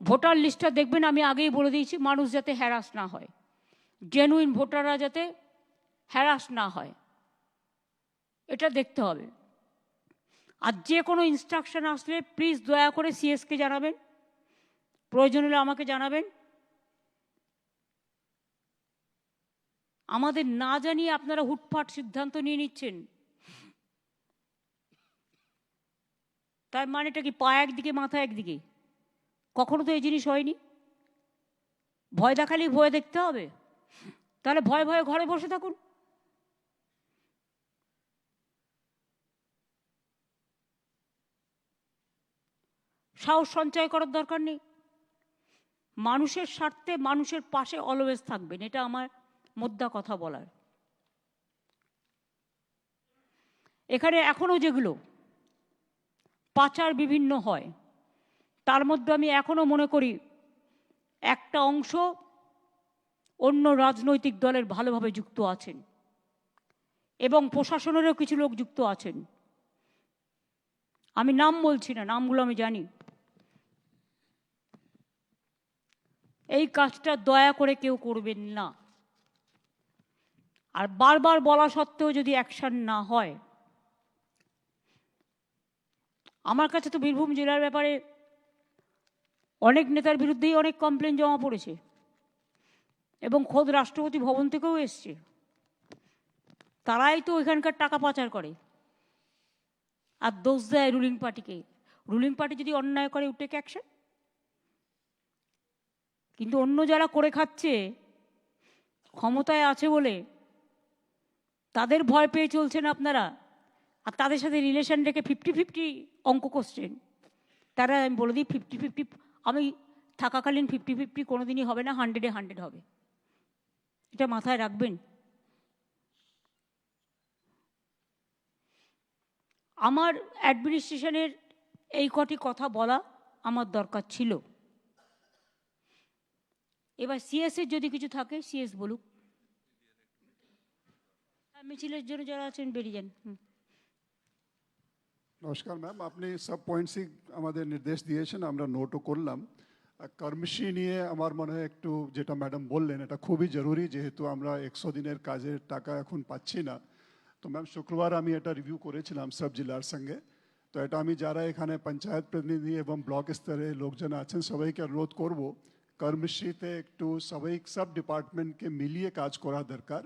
ভোটার লিস্টটা দেখবেন, আমি আগেই বলে দিয়েছি, মানুষ যাতে হ্যারাস না হয়, জেনুইন ভোটাররা যাতে হ্যারাস না হয়। এটা দেখতে হবে। আর যে কোনো ইনস্ট্রাকশন আসলে প্লিজ দয়া করে সিএসকে জানাবেন, প্রয়োজন হলে আমাকে জানাবেন। আমাদের না জানিয়ে আপনারা হুটফাট সিদ্ধান্ত নিয়ে নিচ্ছেন, তার মানেটা কি পা একদিকে মাথা একদিকে? কখনো তো এই জিনিস হয়নি। ভয় দেখালেই ভয় দেখতে হবে? তাহলে ভয়ে ভয়ে ঘরে বসে থাকুন। সাহস সঞ্চয় করার দরকার নেই। মানুষের স্বার্থে মানুষের পাশে অলওয়েজ থাকবেন, এটা আমার মোদ্দা কথা বলার। এখানে এখনো যেগুলো পাচার বিভিন্ন হয়, তার মধ্যে আমি এখনো মনে করি একটা অংশ অন্য রাজনৈতিক দলের ভালোভাবে যুক্ত আছেন এবং প্রশাসনেরও কিছু লোক যুক্ত আছেন। আমি নাম বলছি না, নামগুলো আমি জানি। এই কাজটা দয়া করে কেউ করবেন না। আর বারবার বলা সত্ত্বেও যদি অ্যাকশন না হয়, আমার কাছে তো বীরভূম জেলার ব্যাপারে অনেক নেতার বিরুদ্ধেই অনেক কমপ্লেন জমা পড়েছে এবং খোদ রাষ্ট্রপতি ভবন থেকেও এসছে। তারাই তো এখানকার টাকা পাচার করে আর দোষ দেয় রুলিং পার্টিকে। রুলিং পার্টি যদি অন্যায় করে টেক অ্যাকশন, কিন্তু অন্য যারা করে খাচ্ছে ক্ষমতায় আছে বলে তাদের ভয় পেয়ে চলছেন আপনারা, আর তাদের সাথে রিলেশন রেখে 50-50 অঙ্ক করছেন। তারা আমি বলে দিই 50-50 আমি থাকাকালীন 50-50 কোনোদিনই হবে না, 100-এ 100 হবে। এটা মাথায় রাখবেন। আমার অ্যাডমিনিস্ট্রেশনের এই কটি কথা বলা আমার দরকার ছিল। এবার সিএসের যদি কিছু থাকে সিএস বলুক। মিছিলের জন্য যারা আছেন বেরিয়ে যান। নমস্কার ম্যাম, আপনি সব পয়েন্টসই আমাদের নির্দেশ দিয়েছেন, আমরা নোটও করলাম। কর্মশ্রী নিয়ে আমার মনে হয় একটু যেটা ম্যাডাম বললেন এটা খুবই জরুরি, যেহেতু আমরা 100 দিনের কাজের টাকা এখন পাচ্ছি না। তো ম্যাম শুক্রবার আমি এটা রিভিউ করেছিলাম সব জেলার সঙ্গে। তো এটা আমি যারা এখানে পঞ্চায়েত প্রতিনিধি এবং ব্লক স্তরে লোকজন আছেন সবাইকে অনুরোধ করব, কর্মশ্রীতে একটু সবাই সব ডিপার্টমেন্টকে মিলিয়ে কাজ করা দরকার।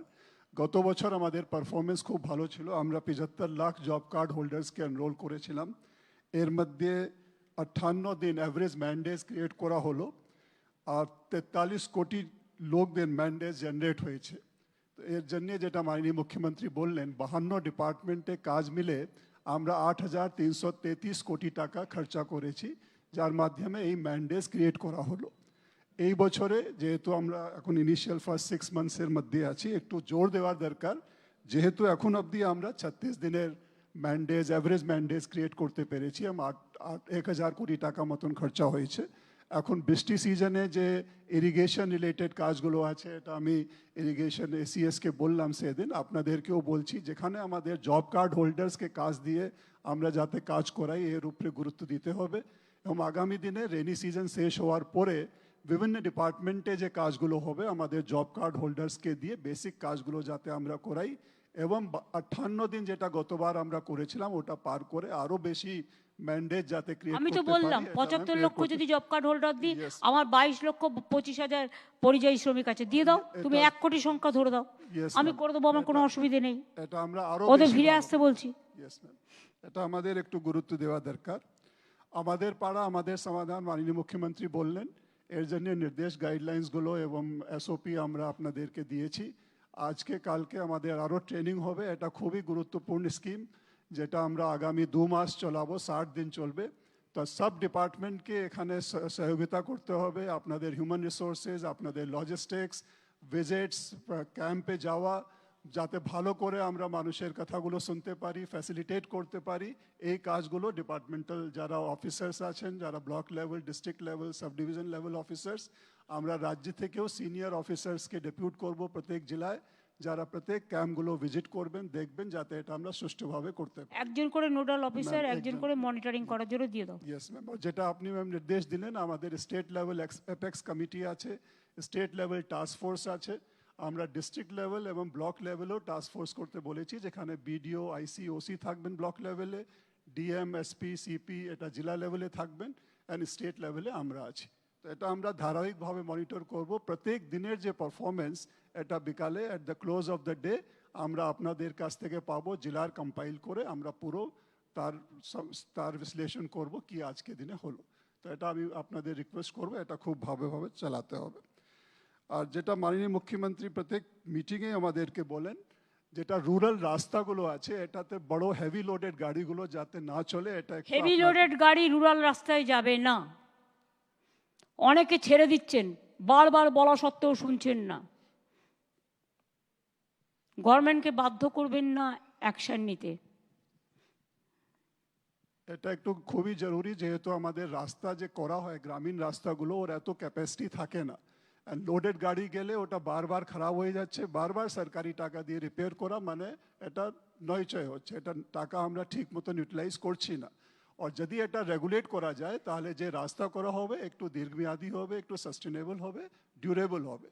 গত বছর আমাদের পারফরমেন্স খুব ভালো ছিল, আমরা 75 লাখ জব কার্ড হোল্ডার্সকে এনরোল করেছিলাম। এর মধ্যে 58 দিন অ্যাভারেজ ম্যান্ডেজ ক্রিয়েট করা হলো আর 43 কোটি লোকদের ম্যান্ডেজ জেনারেট হয়েছে। তো এর জন্যে যেটা মাননীয় মুখ্যমন্ত্রী বললেন 52 ডিপার্টমেন্টে কাজ মিলে আমরা 8,333 কোটি টাকা খরচা করেছি, যার মাধ্যমে এই ম্যান্ডেজ ক্রিয়েট করা হলো। এই বছরে যেহেতু আমরা এখন ইনিশিয়াল ফার্স্ট 6 মান্থসের মধ্যে আছি, একটু জোর দেওয়ার দরকার, যেহেতু এখন অবধি আমরা 36 দিনের ম্যান্ডেজ অ্যাভারেজ ম্যান্ডেজ ক্রিয়েট করতে পেরেছি, 1,000 কোটি টাকা মতন খরচা হয়েছে। এখন বৃষ্টি সিজনে যে ইরিগেশন রিলেটেড কাজগুলো আছে, এটা আমি ইরিগেশন এসিএসকে বললাম সেদিন, আপনাদেরকেও বলছি, যেখানে আমাদের জব কার্ড হোল্ডার্সকে কাজ দিয়ে আমরা যাতে কাজ করাই এর উপরে গুরুত্ব দিতে হবে। এবং আগামী দিনে রেনি সিজন শেষ হওয়ার পরে বিভিন্ন ডিপার্টমেন্টে যে কাজগুলো হবে আমাদের জব কার্ড হোল্ডার্সকে দিয়ে বেসিক কাজগুলো যাতে আমরা করাই এবং 58 দিন যেটা গতবার আমরা করেছিলাম ওটা পার করে আরো বেশি ম্যান্ডেট যাতে ক্রিয়েট করতে আমি পারি। তো বললাম 75 লক্ষ যদি জব কার্ড হোল্ডার দিই, আমার 22,25,000 পরিযায়ী শ্রমিক আছে, দিয়ে দাও তুমি 1 কোটি সংখ্যা ধরে দাও, আমি করে দেবো, আমার কোনো অসুবিধে নেই। এটা আমরা আরো ওদের ফিরে আসতে বলছি। এটা আমাদের একটু গুরুত্ব দেওয়া দরকার। আমাদের পাড়া আমাদের সমাধান মাননীয় মুখ্যমন্ত্রী বললেন, এর জন্য নির্দেশ গাইডলাইন্সগুলো এবং এসওপি আমরা আপনাদেরকে দিয়েছি। আজকে কালকে আমাদের আরও ট্রেনিং হবে, এটা খুবই গুরুত্বপূর্ণ স্কিম যেটা আমরা আগামী 2 মাস চলাবো, 60 দিন চলবে। তো সব ডিপার্টমেন্টকে এখানে সহযোগিতা করতে হবে, আপনাদের হিউম্যান রিসোর্সেস, আপনাদের লজিস্টিক্স, ভিজিটস, ক্যাম্পে যাওয়া, যাতে ভালো করে আমরা মানুষের কথাগুলো শুনতে পারি, ফ্যাসিলিটেট করতে পারি। এই কাজগুলো ডিপার্টমেন্টাল যারা অফিসার্স আছেন, যারা block level, district level, sub division level officers, আমরা রাজ্য থেকেও সিনিয়র অফিসার্সকে ডেপুট করব প্রত্যেক জেলায়, যারা প্রত্যেক ক্যাম্পগুলো ভিজিট করবেন, দেখবেন যাতে এটা আমরা সুষ্ঠুভাবে করতে পারি। একজন করে নোডাল অফিসার, একজন করে মনিটরিং করার জন্য দিয়ে দাও। ইয়েস ম্যাম, যেটা আপনি ম্যাম নির্দেশ দিলেন, আমাদের স্টেট লেভেল অ্যাপেক্স কমিটি আছে, স্টেট লেভেল টাস্ক ফোর্স আছে, আমরা ডিস্ট্রিক্ট লেভেল এবং ব্লক লেভেলেও টাস্ক ফোর্স করতে বলেছি, যেখানে বিডিও, আইসি, ওসি থাকবেন ব্লক লেভেলে, ডিএম, এসপি, সিপি এটা জেলা লেভেলে থাকবেন, অ্যান্ড স্টেট লেভেলে আমরা আছি। তো এটা আমরা ধারাবাহিকভাবে মনিটর করব। প্রত্যেক দিনের যে পারফরমেন্স এটা বিকালে at the close of the day আমরা আপনাদের কাছ থেকে পাবো, জেলার কম্পাইল করে আমরা পুরো তার বিশ্লেষণ করব কি আজকে দিনে হলো। তো এটা আমি আপনাদের রিকোয়েস্ট করবো, এটা খুব ভালোভাবে চালাতে হবে। আর যেটা মাননীয় মুখ্যমন্ত্রী প্রত্যেক মিটিংয়ে আমাদেরকে বলেন, যেটা রুরাল রাস্তাগুলো আছে এটাতে বড় হেভি লোডেড গাড়িগুলো যাতে না চলে, এটা একটু হেভি আপনার- লোডেড গাড়ি রুরাল রাস্তায় যাবে না। অনেকে ছেড়ে দিচ্ছেন, বারবার বলা সত্ত্বেও শুনছেন না। গভর্নমেন্টকে বাধ্য করবেন না অ্যাকশন নিতে। এটা একটু খুবই জরুরি, যেহেতু আমাদের রাস্তা যে করা হয় গ্রামীণ রাস্তাগুলো, ওর এত ক্যাপাসিটি থাকে না। লোডেড গাড়ি গেলে ওটা বারবার খারাপ হয়ে যাচ্ছে, বারবার সরকারি টাকা দিয়ে রিপেয়ার করা মানে এটা নয়চয় হচ্ছে, এটা টাকা আমরা ঠিক মতন ইউটিলাইজ করছি না। আর যদি এটা রেগুলেট করা যায় তাহলে যে রাস্তা করা হবে একটু দীর্ঘমেয়াদী হবে, একটু সাস্টেনেবল হবে, ডিউরেবল হবে।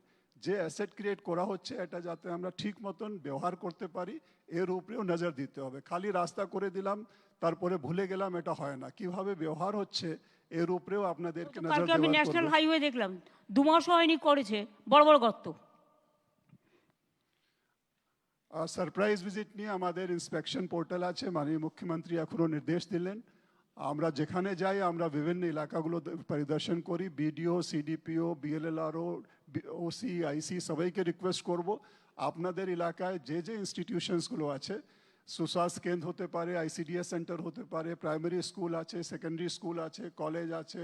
যে অ্যাসেট ক্রিয়েট করা হচ্ছে এটা যাতে আমরা ঠিক মতন ব্যবহার করতে পারি, এর উপরেও নজর দিতে হবে। খালি রাস্তা করে দিলাম তারপরে ভুলে গেলাম, এটা হয় না। কিভাবে ব্যবহার হচ্ছে এর উপরেও আপনাদেরকে নজর কালকে আমি দেওয়ার ন্যাশনাল করবে। হাইওয়ে দেখলাম, 2 মাস হয়নি করেছে, বড় বড় গর্ত। সারপ্রাইজ ভিজিট নিয়ে আমাদের ইন্সপেকশন পোর্টাল আছে, মাননীয় মুখ্যমন্ত্রী এখনও নির্দেশ দিলেন। আমরা যেখানে যাই আমরা বিভিন্ন এলাকাগুলো পরিদর্শন করি, বিডিও, সিডিপিও, বিএলএলআরও, ওসি, আইসি সবাইকে রিকোয়েস্ট করব আপনাদের এলাকায় যে যে ইনস্টিটিউশনসগুলো আছে, সুস্বাস্থ্য কেন্দ্র হতে পারে, আইসিডিএস সেন্টার হতে পারে, প্রাইমারি স্কুল আছে, সেকেন্ডারি স্কুল আছে, কলেজ আছে,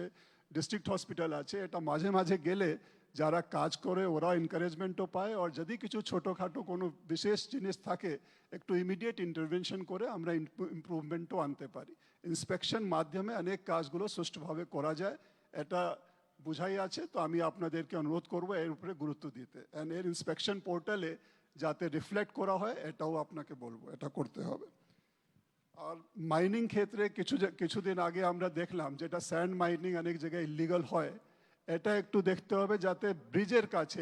ডিস্ট্রিক্ট হসপিটাল আছে, এটা মাঝে মাঝে গেলে যারা কাজ করে ওরা এনকারেজমেন্টও পায়। আর যদি কিছু ছোটোখাটো কোনো বিশেষ জিনিস থাকে একটু ইমিডিয়েট ইন্টারভেনশন করে আমরা ইমপ্রুভমেন্টও আনতে পারি। ইন্সপেকশন মাধ্যমে অনেক কাজগুলো সুষ্ঠুভাবে করা যায়, এটা বুঝাই আছে। তো আমি আপনাদেরকে অনুরোধ করব এর উপরে গুরুত্ব দিতে, অ্যান্ড এর ইন্সপেকশন পোর্টালে যাতে রিফ্লেক্ট করা হয় এটাও আপনাকে বলবো, এটা করতে হবে। আর মাইনিং ক্ষেত্রে কিছুদিন আগে আমরা দেখলাম যেটা স্যান্ড মাইনিং অনেক জায়গায় ইলিগাল হয়, এটা একটু দেখতে হবে যাতে ব্রিজের কাছে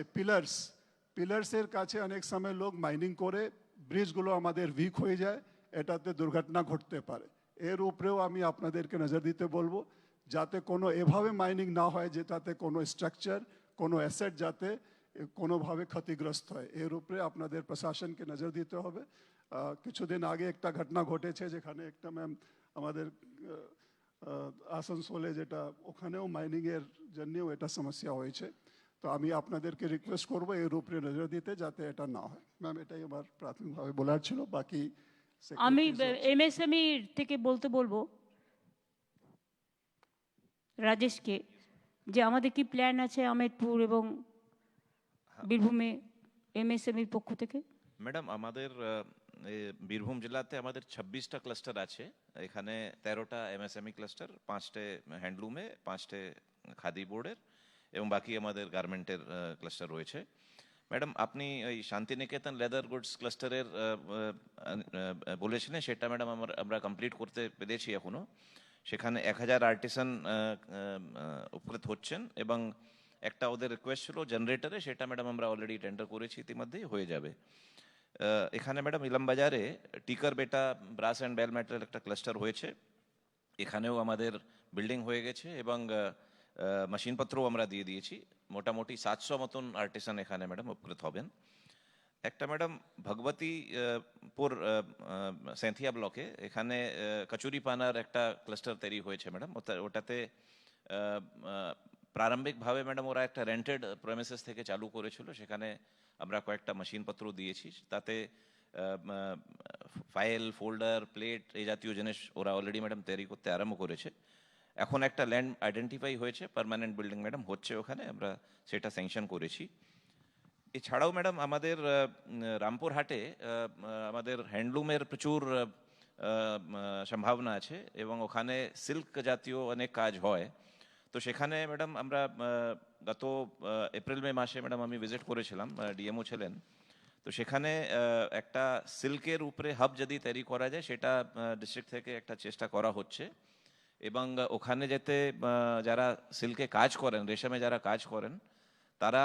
পিলার্সের কাছে অনেক সময় লোক মাইনিং করে ব্রিজগুলো আমাদের উইক হয়ে যায়, এটাতে দুর্ঘটনা ঘটতে পারে। এর উপরেও আমি আপনাদেরকে নজর দিতে বলবো যাতে কোনো এভাবে মাইনিং না হয় যেটাতে কোনো স্ট্রাকচার, কোনো অ্যাসেট যাতে কোনোভাবে ক্ষতিগ্রস্ত হয়, এর উপরে আপনাদের প্রশাসনকে নজর দিতে হবে। কিছুদিন আগে একটা ঘটনা ঘটেছে যেখানে একটা ম্যাম আমাদের আসানসোলে, যেটা ওখানেও মাইনিংয়ের জন্যেও এটা সমস্যা হয়েছে। তো আমি আপনাদেরকে রিকোয়েস্ট করবো এর উপরে নজর দিতে যাতে এটা না হয়। ম্যাম এটাই আমার প্রাথমিকভাবে বলার ছিল, বাকি আমি secretaries- এমএসএমই থেকে বলতে বলবো রাজেশকে, যে আমাদের কি প্ল্যান আছে আমেদপুর এবং বীরভূমে এমএসএমইর পক্ষ থেকে। ম্যাডাম আমাদের বীরভূম জেলাতে আমাদের 26টা ক্লাস্টার আছে। এখানে 13টা এমএসএমই ক্লাস্টার, 5টে হ্যান্ডলুমে, 5টে খাদি বোর্ডের এবং বাকি আমাদের গার্মেন্টের ক্লাস্টার রয়েছে। ম্যাডাম আপনি ওই শান্তিনিকেতন লেদার গুডস ক্লাস্টারের বলেছিলেন, সেটা ম্যাডাম আমরা কমপ্লিট করতে পেরেছি এখনো। সেখানে 1000 আর্টিসান উপকৃত হচ্ছেন এবং একটা ওদের রিকোয়েস্ট ছিল জেনারেটরে, সেটা ম্যাডাম আমরা অলরেডি টেন্ডার করেছি, ইতিমধ্যেই হয়ে যাবে। এখানে ম্যাডাম ইলাম বাজারে টিকার বেটা ব্রাস অ্যান্ড বেল মেটাল একটা ক্লাস্টার হয়েছে, এখানেও আমাদের বিল্ডিং হয়ে গেছে এবং মেশিনপত্রও আমরা দিয়ে দিয়েছি। মোটামুটি 700 মতন আর্টিসান এখানে ম্যাডাম উপকৃত হবেন। একটা ম্যাডাম ভগবতীপুর সেন্থিয়া ব্লকে এখানে কচুরিপানার একটা ক্লাস্টার তৈরি হয়েছে ম্যাডাম। ওটাতে প্রারম্ভিকভাবে ম্যাডাম ওরা একটা রেন্টেড প্রেমিসেস থেকে চালু করেছিল, সেখানে আমরা কয়েকটা মেশিনপত্র দিয়েছি। তাতে ফাইল, ফোল্ডার, প্লেট এই জাতীয় জিনিস ওরা অলরেডি ম্যাডাম তৈরি করতে আরম্ভ করেছে। এখন একটা ল্যান্ড আইডেন্টিফাই হয়েছে, পার্মানেন্ট বিল্ডিং ম্যাডাম হচ্ছে ওখানে, আমরা সেটা স্যাংশন করেছি। এছাড়াও ম্যাডাম আমাদের রামপুরহাটে আমাদের হ্যান্ডলুমের প্রচুর সম্ভাবনা আছে এবং ওখানে সিল্ক জাতীয় অনেক কাজ হয়। তো সেখানে ম্যাডাম আমরা গত এপ্রিল-মে মাসে ম্যাডাম আমি ভিজিট করেছিলাম, ডিএমও ছিলেন। তো সেখানে একটা সিল্কের উপরে হাব যদি তৈরি করা যায় সেটা ডিস্ট্রিক্ট থেকে একটা চেষ্টা করা হচ্ছে এবং ওখানে যাতে যারা সিল্কে কাজ করেন, রেশমে যারা কাজ করেন তারা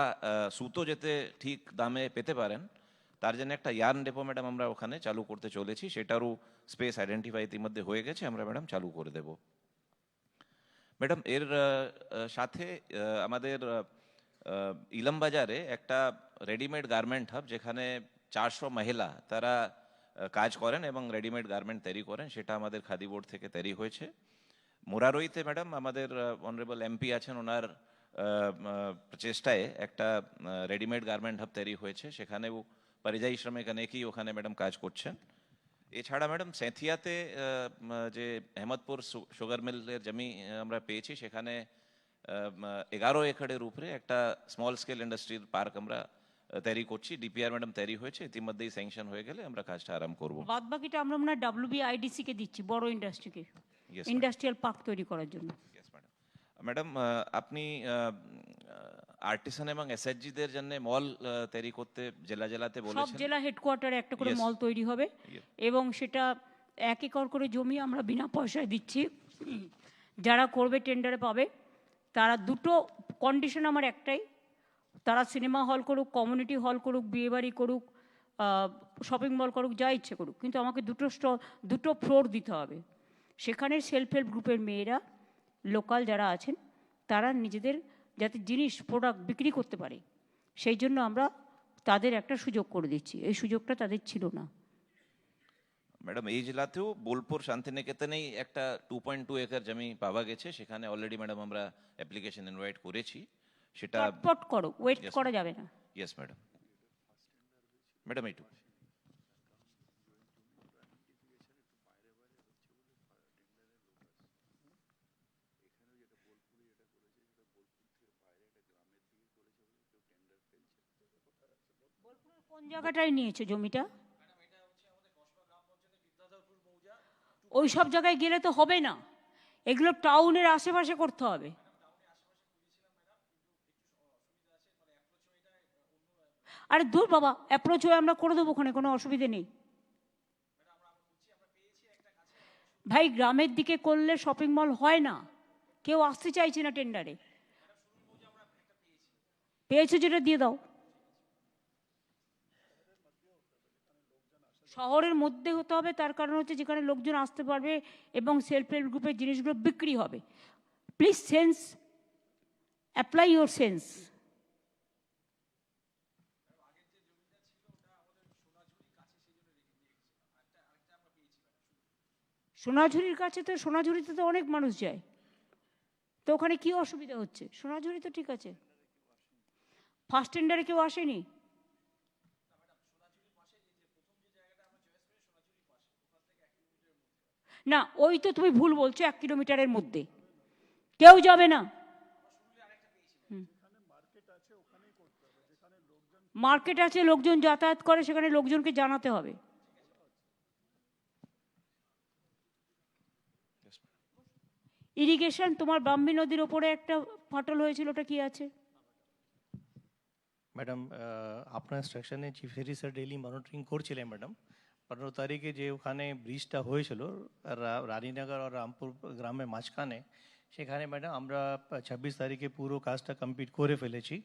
সুতো যেতে ঠিক দামে পেতে পারেন তার জন্য একটা ইয়ার্ন ডেপো ম্যাডাম আমরা ওখানে চালু করতে চলেছি, সেটারও স্পেস আইডেন্টিফাই ইতিমধ্যে হয়ে গেছে, আমরা ম্যাডাম চালু করে দেব। ম্যাডাম এর সাথে আমাদের ইলামবাজারে একটা রেডিমেড গার্মেন্ট হাব, যেখানে 400 মহিলা তারা কাজ করেন এবং রেডিমেড গার্মেন্ট তৈরি করেন, সেটা আমাদের খাদি বোর্ড থেকে তৈরি হয়েছে। মুরারইতে ম্যাডাম আমাদের অনারেবল এমপি আছেন, ওনার প্রচেষ্টায় একটা রেডিমেড গার্মেন্ট হাব তৈরি হয়েছে, সেখানেও পরিযায়ী শ্রমিক অনেকেই ওখানে ম্যাডাম কাজ করছেন। এছাড়া ম্যাডাম সেঁথিয়াতে যে আহমদপুর সুগার মিলের জমি আমরা পেয়েছি, সেখানে 11 একরের উপরে একটা স্মল স্কেল ইন্ডাস্ট্রির পার্ক আমরা তৈরি করছি। ডিপিআর ম্যাডাম তৈরি হয়েছে, ইতিমধ্যেই স্যাংশন হয়ে গেলে আমরা কাজটা আরম্ভ করব। বাদ বাকিটা আমরা মনে হয় WBIDC কে দিচ্ছি, বড় ইন্ডাস্ট্রিকে, Yes, ইন্ডাস্ট্রিয়াল পার্ক তৈরি করার জন্য। Yes, madam. ম্যাডাম আপনি আর্টিসান এবং এসএইচজিদের জন্য মল তৈরি করতে জেলাতে সব বলেছেন। জেলা হেডকোয়ার্টারে একটা করে Yes. মল তৈরি হবে Yes. এবং সেটা 1 একর করে জমি আমরা বিনা পয়সায় দিচ্ছি। যারা করবে টেন্ডারে পাবে। তারা দুটো কন্ডিশন আমার একটাই, তারা সিনেমা হল করুক, কমিউনিটি হল করুক, বিয়েবাড়ি করুক, শপিং মল করুক, যা ইচ্ছে করুক, কিন্তু আমাকে দুটো ফ্লোর দিতে হবে। সেখানে সেলফ হেল্প গ্রুপের মেয়েরা, লোকাল যারা আছেন, তারা নিজেদের যাতে জিনিস প্রোডাক্ট বিক্রি করতে পারে, সেই জন্য আমরা তাদের একটা সুযোগ করে দিচ্ছি। এই সুযোগটা তাদের ছিল না। ম্যাডাম এই জেলাতেও বোলপুর শান্তিনিকেতনেই একটা 2.2 একর জমি পাওয়া গেছে, সেখানে অলরেডি ম্যাডাম আমরা অ্যাপ্লিকেশন ইনভাইট করেছি, সেটা চটপট করো, ওয়েট Yes, করা যাবে না। Yes madam. ম্যাডাম এইটু কোন জায়গাটায় নিয়েছো জমিটা? ওই সব জায়গায় গেলে তো হবে না, এগুলো টাউনের আশেপাশে করতে হবে। আরে দূর বাবা, অ্যাপ্রোচ হয়ে আমরা করে দেবো, ওখানে কোনো অসুবিধে নেই। ভাই গ্রামের দিকে করলে শপিং মল হয় না, কেউ আসতে চাইছে না টেন্ডারে। পেয়েছো যেটা দিয়ে দাও। শহরের মধ্যে হতে হবে, তার কারণ হচ্ছে যেখানে লোকজন আসতে পারবে এবং সেলফ হেল্প গ্রুপের জিনিসগুলো বিক্রি হবে। Please sense, apply your sense. সোনাঝুরির কাছে তো, সোনাঝুরিতে তো অনেক মানুষ যায়, তো ওখানে কি অসুবিধা হচ্ছে? সোনাঝুরি তো ঠিক আছে। ফার্স্ট টেন্ডারে কেউ আসেনি? না, ওই তো তুমি ভুল বলছো, 1 কিলোমিটারের মধ্যে কেউ যাবে না। মার্কেট আছে, লোকজন যাতায়াত করে, সেখানে লোকজনকে জানাতে হবে। ইরিগেশন, তোমার ব্রাহ্মী নদীর ওপরে একটা ফাটল হয়েছিল, ওটা কি আছে? ম্যাডাম আপনার ইনস্ট্রাকশনে চিফ সেক্রেটারি ডেইলি মনিটরিং করছিলেন ম্যাডাম। 15 তারিখে যে ওখানে ব্রিজটা হয়েছিল রানীনগর আর রামপুর গ্রামের মাঝখানে, সেখানে ম্যাডাম আমরা 26 তারিখে পুরো কাজটা কমপ্লিট করে ফেলেছি।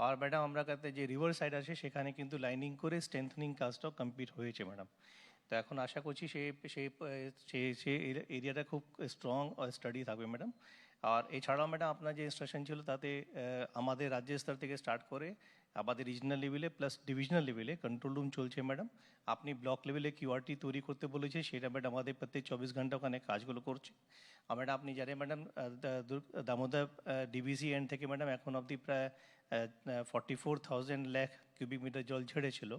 আর ম্যাডাম আমরা কাছে যে রিভার সাইড আছে সেখানে কিন্তু লাইনিং করে স্ট্রেংথনিং কাজটাও কমপ্লিট হয়েছে ম্যাডাম। তো এখন আশা করছি সেই এরিয়াটা খুব স্ট্রং স্টাডি থাকবে ম্যাডাম। আর এছাড়াও ম্যাডাম আপনার যে ইনস্ট্রাকশন ছিল তাতে আমাদের রাজ্য স্তর থেকে স্টার্ট করে আমাদের রিজনাল লেভেলে প্লাস ডিভিশনাল লেভেলে কন্ট্রোল রুম চলছে ম্যাডাম। আপনি ব্লক লেভেলে কিউআরটি তৈরি করতে বলেছে, সেটা ম্যাডাম আমাদের প্রত্যেক 24 ঘন্টা ওখানে কাজগুলো করছে। আর ম্যাডাম আপনি জানেন ম্যাডাম দামোদর ডিবিসি এন্ড থেকে ম্যাডাম এখন অবধি প্রায় 44,000 লাখ কিউবিক মিটার জল ছেড়েছিল।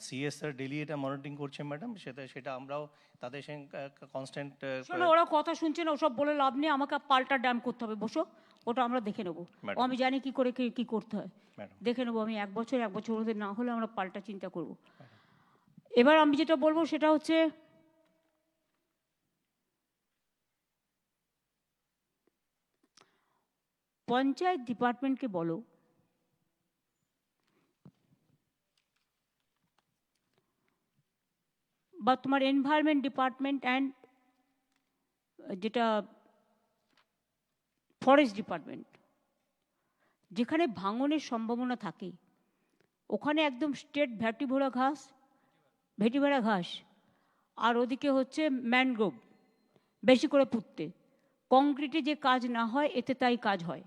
সিএস স্যার ডেলি এটা মনিটরিং করছে ম্যাডাম, সেটা আমরাও তাদের সঙ্গে কনস্ট্যান্ট। শোনো, ওরা কথা শুনছে না, ওসব বলে লাভ নেই। আমাকে পাল্টা ড্যাম করতে হবে, বসো, ওটা আমরা দেখে নেবো। Madam. আমি জানি কি করে কি করতে হয়, ম্যাডাম দেখে নেবো। আমি 1 বছর মধ্যে না হলে আমরা পাল্টা চিন্তা করব। এবার আমি যেটা বলবো সেটা হচ্ছে, পঞ্চায়েত ডিপার্টমেন্টকে বলো বা তোমার এনভায়রনমেন্ট ডিপার্টমেন্ট অ্যান্ড যেটা ফরেস্ট ডিপার্টমেন্ট, যেখানে ভাঙনের সম্ভাবনা থাকে ওখানে একদম স্ট্রেট ভেটিভরা ঘাস, আর ওদিকে হচ্ছে ম্যানগ্রোভ বেশি করে পুঁততে। কংক্রিটে যে কাজ না হয় এতে তাই কাজ হয়।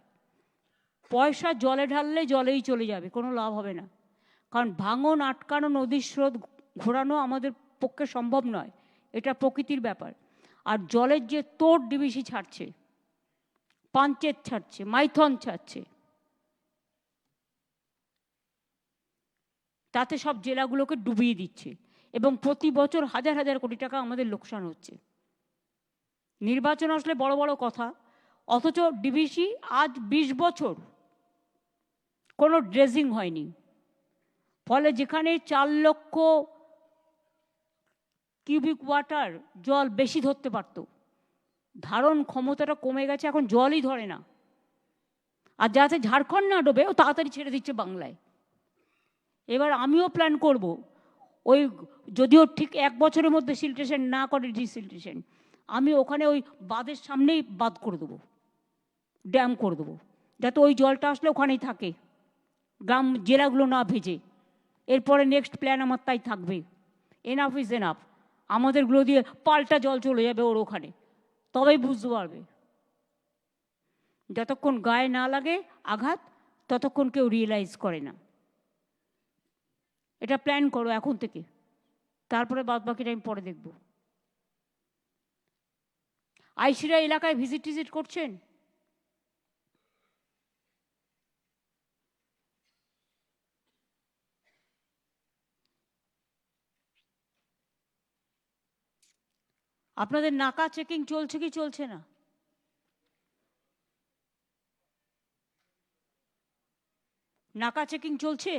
পয়সা জলে ঢাললে জলেই চলে যাবে, কোনো লাভ হবে না। কারণ ভাঙন আটকানো, নদীর স্রোত ঘোরানো আমাদের পক্ষে সম্ভব নয়, এটা প্রকৃতির ব্যাপার। আর জলের যে তোড় ডিবিসি ছাড়ছে, পাঞ্চেত ছাড়ছে, মাইথন ছাড়ছে, তাতে সব জেলাগুলোকে ডুবিয়ে দিচ্ছে এবং প্রতি বছর হাজার হাজার কোটি টাকা আমাদের লোকসান হচ্ছে। নির্বাচন আসলে বড় বড় কথা, অথচ ডিবিসি আজ 20 বছর কোনো ড্রেজিং হয়নি। ফলে যেখানে 4 লক্ষ কিউবিক ওয়াটার জল বেশি ধরতে পারত, ধারণ ক্ষমতাটা কমে গেছে, এখন জলই ধরে না। আর যাতে ঝাড়খণ্ড না ডোবে ও তাড়াতাড়ি ছেড়ে দিচ্ছে বাংলায়। এবার আমিও প্ল্যান করব, ওই যদিও ঠিক 1 বছরের মধ্যে সিল্টেশন না করে ডিসিল্টেশন, আমি ওখানে ওই বাঁধের সামনেই বাঁধ করে দেবো, ড্যাম করে দেবো, যাতে ওই জলটা আসলে ওখানেই থাকে, গ্রাম জেলাগুলো না ভেজে। এরপরে নেক্সট প্ল্যান আমার তাই থাকবে। এনাফ ইজ এনাফ, আমাদেরগুলো দিয়ে পাল্টা জল চলে যাবে ওর ওখানে, তবেই বুঝতে পারবে। যতক্ষণ গায়ে না লাগে আঘাত, ততক্ষণ কেউ রিয়েলাইজ করে না। এটা প্ল্যান করো এখন থেকে, তারপরে বাদ বাকিটা আমি পরে দেখব। আইসিরা এলাকায় ভিজিট করছেন? আপনাদের নাকা চেকিং চলছে কি চলছে না? নাকা চেকিং চলছে?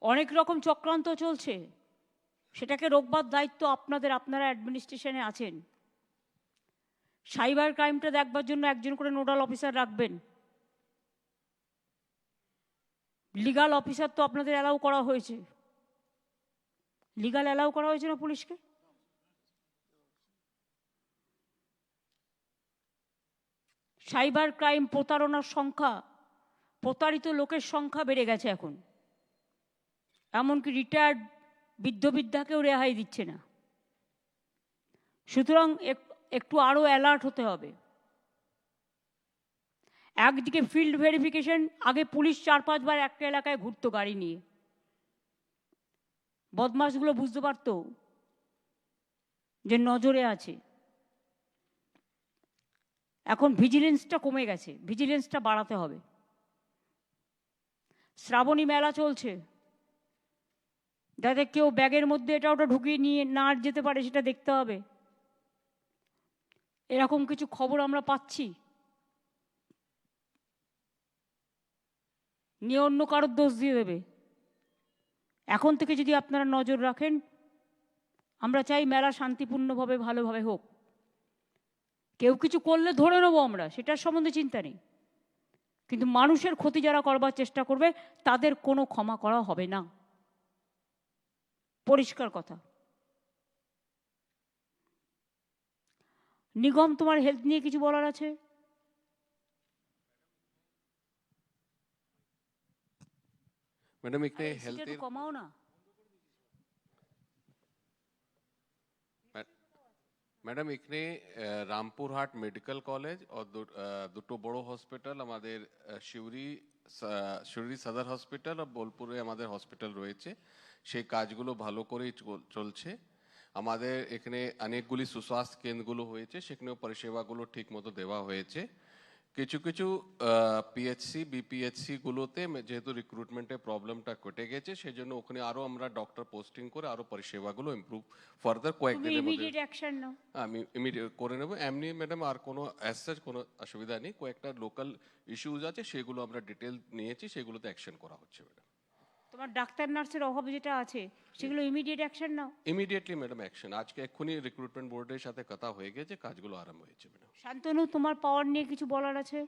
অনেক রকম চক্রান্ত চলছে, সেটাকে রোকবার দায়িত্ব আপনাদের, আপনারা অ্যাডমিনিস্ট্রেশনে আছেন। সাইবার ক্রাইমটা দেখবার জন্য একজন করে নোডাল অফিসার রাখবেন। লিগাল অফিসার তো আপনাদের অ্যালাউ করা হয়েছে, লিগাল অ্যালাউ করা হয়েছে না পুলিশকে? সাইবার ক্রাইম, প্রতারণার সংখ্যা, প্রতারিত লোকের সংখ্যা বেড়ে গেছে এখন। এমনকি রিটায়ার্ড বৃদ্ধকেও রেহাই দিচ্ছে না। সুতরাং একটু আরো অ্যালার্ট হতে হবে। একদিকে ফিল্ড ভেরিফিকেশন, আগে পুলিশ 4-5 বার একটা এলাকায় ঘুরতো গাড়ি নিয়ে, বদমাশগুলো বুঝতে পারত যে নজরে আছে। এখন ভিজিলেন্সটা কমে গেছে, ভিজিলেন্সটা বাড়াতে হবে। শ্রাবণী মেলা চলছে, যাতে কেউ ব্যাগের মধ্যে এটা ওটা ঢুকিয়ে নিয়ে না যেতে পারে সেটা দেখতে হবে। এরকম কিছু খবর আমরা পাচ্ছি, নিয়ে অন্য কারোর দোষ দিয়ে দেবে। এখন থেকে যদি আপনারা নজর রাখেন, আমরা চাই মেলা শান্তিপূর্ণভাবে ভালোভাবে হোক। কেউ কিছু করলে ধরে নেবো আমরা, সেটার সম্বন্ধে চিন্তা নেই, কিন্তু মানুষের ক্ষতি যারা করবার চেষ্টা করবে তাদের কোনো ক্ষমা করা হবে না, পরিষ্কার কথা। নিগম, তোমার হেলথ নিয়ে কিছু বলার আছে? मैडम इतने हेल्थ কমাও না। ম্যাডাম এখানে রামপুরহাট মেডিকেল কলেজ আর দুটো বড় হসপিটাল, আমাদের শিউরি সদর হসপিটাল আর বোলপুরে আমাদের হসপিটাল রয়েছে। সেই কাজগুলো ভালো করেই চলছে। আমাদের এখানে অনেকগুলি সুস্বাস্থ্য কেন্দ্রগুলো হয়েছে, সেখানেও পরিষেবাগুলো ঠিক মতো দেওয়া হয়েছে। কিছু কিছু পিএইচসি বিপিএইচসি গুলোতে যেহেতু রিক্রুটমেন্টের প্রবলেমটা কেটে গেছে, সেজন্য ওখানে আরো আমরা ডক্টর পোস্টিং করে আরো পরিষেবাগুলো ইমপ্রুভ ফার্দার কয়েকদিনের মধ্যে আমি ইমিডিয়েট করে নেব। এমনি ম্যাডাম আর কোনো অ্যাজ সাচ কোনো অসুবিধা নেই। কয়েকটা লোকাল ইস্যুজ আছে, সেগুলো আমরা ডিটেল নিয়েছি, সেগুলোতে অ্যাকশন করা হচ্ছে ম্যাডাম। তোমার ডাক্তার নার্সের অভাব যেটা আছে সেগুলো ইমিডিয়েট অ্যাকশন নাও। Immediately madam action. আজকে এক্ষুনি রিক্রুটমেন্ট বোর্ডের সাথে কথা হয়ে গেছে, কাজগুলো আরম্ভ হয়েছে ম্যাডাম। শান্তনু, তোমার পাওয়ার নিয়ে কিছু বলার আছে?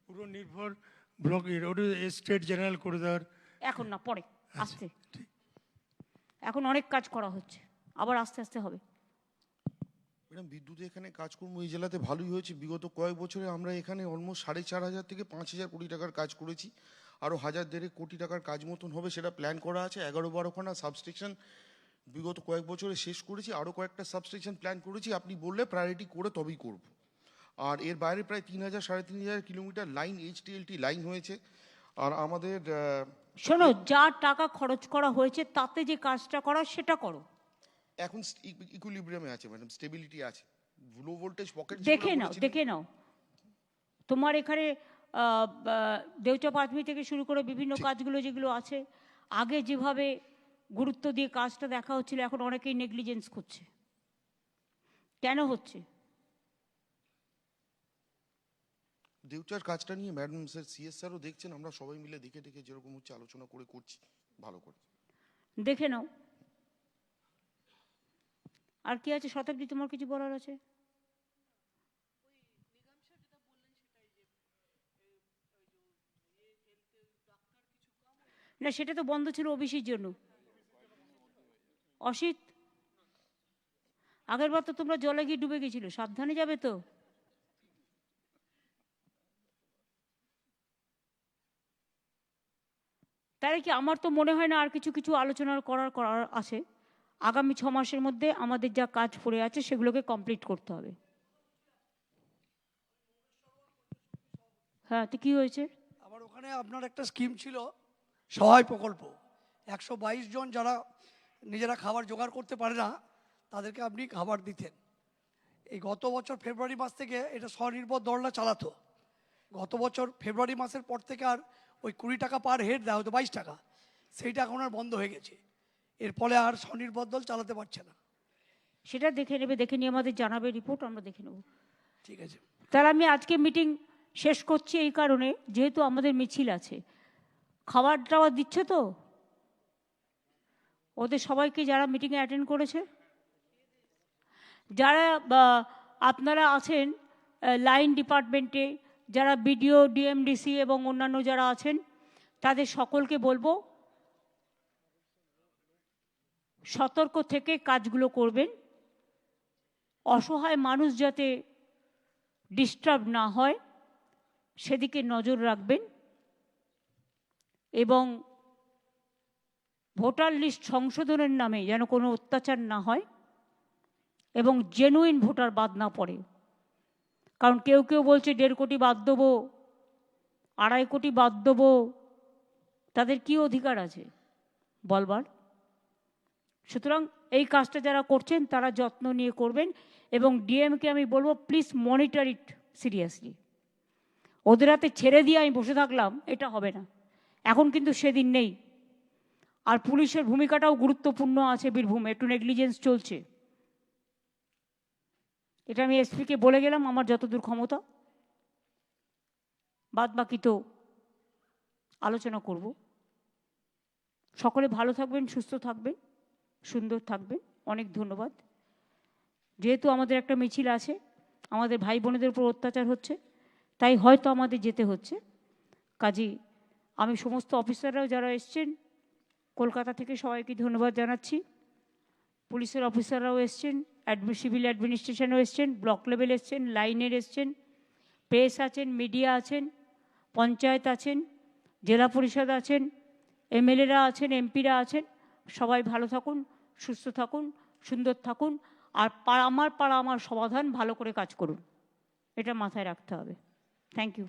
পুরো নির্ভর ব্লক স্টেট জেনারেল করে দেওয়ার। এখন না, পরে, আসতে। এখন অনেক কাজ করা হচ্ছে, আবার আস্তে আস্তে হবে। ম্যাডাম, বিদ্যুতে এখানে কাজকর্ম এই জেলাতে ভালোই হয়েছে। বিগত কয়েক বছরে আমরা এখানে অলমোস্ট 4,500 থেকে 5,000 কোটি টাকার কাজ করেছি। আরও 1,000-1,500 কোটি টাকার কাজ মতন হবে, সেটা প্ল্যান করা আছে। 11-12খানা সাবস্টেশন বিগত কয়েক বছরে শেষ করেছি, আরও কয়েকটা সাবস্টেশন প্ল্যান করেছি। আপনি বললে প্রায়োরিটি করে তবেই করব। আর এর বাইরে প্রায় 3,000-3,500 কিলোমিটার লাইন HTLT লাইন হয়েছে। আর আমাদের শোনো, যা টাকা খরচ করা হয়েছে তাতে যে কাজটা করা সেটা করো। এখন ইকুইলিব্রিয়ামে আছে ম্যাডাম, স্টেবিলিটি আছে। লো ভোল্টেজ পকেট দেখে নাও তোমার এখানে দেউচা পাঁচমি থেকে শুরু করে বিভিন্ন কাজগুলো যেগুলো আছে, আগে যেভাবে গুরুত্ব দিয়ে কাজটা দেখা হচ্ছিল, এখন অনেকেই নেগলিজেন্স করছে। কেন হচ্ছে? দেউচার কাজটা নিয়ে ম্যাডাম স্যার CS স্যারও দেখছেন, আমরা সবাই মিলে দেখে যেরকম হচ্ছে আলোচনা করে করছি ভালো করে। দেখে নাও। আর কি আছে শতাব্দী, তোমার কিছু বলার আছে? না, সেটা তো বন্ধ ছিল ওবিসির জন্য। অসিত, আগের বার তো তোমরা জলে গিয়ে ডুবে গেছিল, সাবধানে যাবে তো। তাই কি, আমার তো মনে হয় না আর কিছু আলোচনা করার আছে। আগামী 6 মাসের মধ্যে আমাদের যা কাজ পড়ে আছে সেগুলোকে কমপ্লিট করতে হবে। হ্যাঁ, তো কি হয়েছে? আবার ওখানে আপনার একটা স্কিম ছিল সহায় প্রকল্প, 122 জন যারা নিজেরা খাবার জোগাড় করতে পারে না তাদেরকে আপনি খাবার দিতেন। এই গত বছর ফেব্রুয়ারি মাস থেকে এটা স্বনির্ভর দলটা চালাতো। গত বছর ফেব্রুয়ারি মাসের পর থেকে আর ওই 20 টাকা পার হেড দেওয়া হতো, 22 টাকা, সেইটা এখন আর বন্ধ হয়ে গেছে। এর ফলে আর স্বনির্ভর দল চালাতে পারছে না। সেটা দেখে নেবে, দেখে নিয়ে আমাদের জানাবে, রিপোর্ট আমরা দেখে নেব। ঠিক আছে, তাহলে আমি আজকে মিটিং শেষ করছি এই কারণে, যেহেতু আমাদের মিছিল আছে। খাবার টাবার দিচ্ছে তো ওদের সবাইকে, যারা মিটিংয়ে অ্যাটেন্ড করেছে, যারা আপনারা আছেন লাইন ডিপার্টমেন্টে, যারা BDO, DMDC এবং অন্যান্য যারা আছেন, তাদের সকলকে বলবো সতর্ক থেকে কাজগুলো করবেন। অসহায় মানুষ যাতে ডিস্টার্ব না হয় সেদিকে নজর রাখবেন, এবং ভোটার লিস্ট সংশোধনের নামে যেন কোনো অত্যাচার না হয় এবং জেনুইন ভোটার বাদ না পড়ে। কারণ কেউ বলছে 1.5 কোটি বাদ দেবো, 2.5 কোটি বাদ দেবো, তাদের কি অধিকার আছে বলবার? সুতরাং এই কাজটা যারা করছেন তারা যত্ন নিয়ে করবেন, এবং ডিএমকে আমি বলবো প্লিজ মনিটর ইট সিরিয়াসলি। ওদের হাতে ছেড়ে দিয়ে আমি বসে থাকলাম, এটা হবে না। এখন কিন্তু সেদিন নেই। আর পুলিশের ভূমিকাটাও গুরুত্বপূর্ণ আছে বীরভূমে, একটু নেগলিজেন্স চলছে। এটা আমি এসপিকে বলে গেলাম আমার যতদূর ক্ষমতা, বাদ বাকি তো আলোচনা করব। সকলে ভালো থাকবেন, সুস্থ থাকবেন, সুন্দর থাকবেন। অনেক ধন্যবাদ। যেহেতু আমাদের একটা মিছিল আছে, আমাদের ভাই বোনেদের উপর অত্যাচার হচ্ছে, তাই হয়তো আমাদের যেতে হচ্ছে। কাজেই আমি সমস্ত অফিসাররাও যারা এসছেন কলকাতা থেকে সবাইকে ধন্যবাদ জানাচ্ছি। পুলিশের অফিসাররাও এসছেন, সিভিল অ্যাডমিনিস্ট্রেশনও এসছেন, ব্লক লেভেল এসছেন, লাইনের এসছেন, প্রেস আছেন, মিডিয়া আছেন, পঞ্চায়েত আছেন, জেলা পরিষদ আছেন, MLAরা আছেন, MPরা আছেন। সবাই ভালো থাকুন, সুস্থ থাকুন, সুন্দর থাকুন, আর আমার পাড়া আমার সমাধান ভালো করে কাজ করুন, এটা মাথায় রাখতে হবে। Thank you.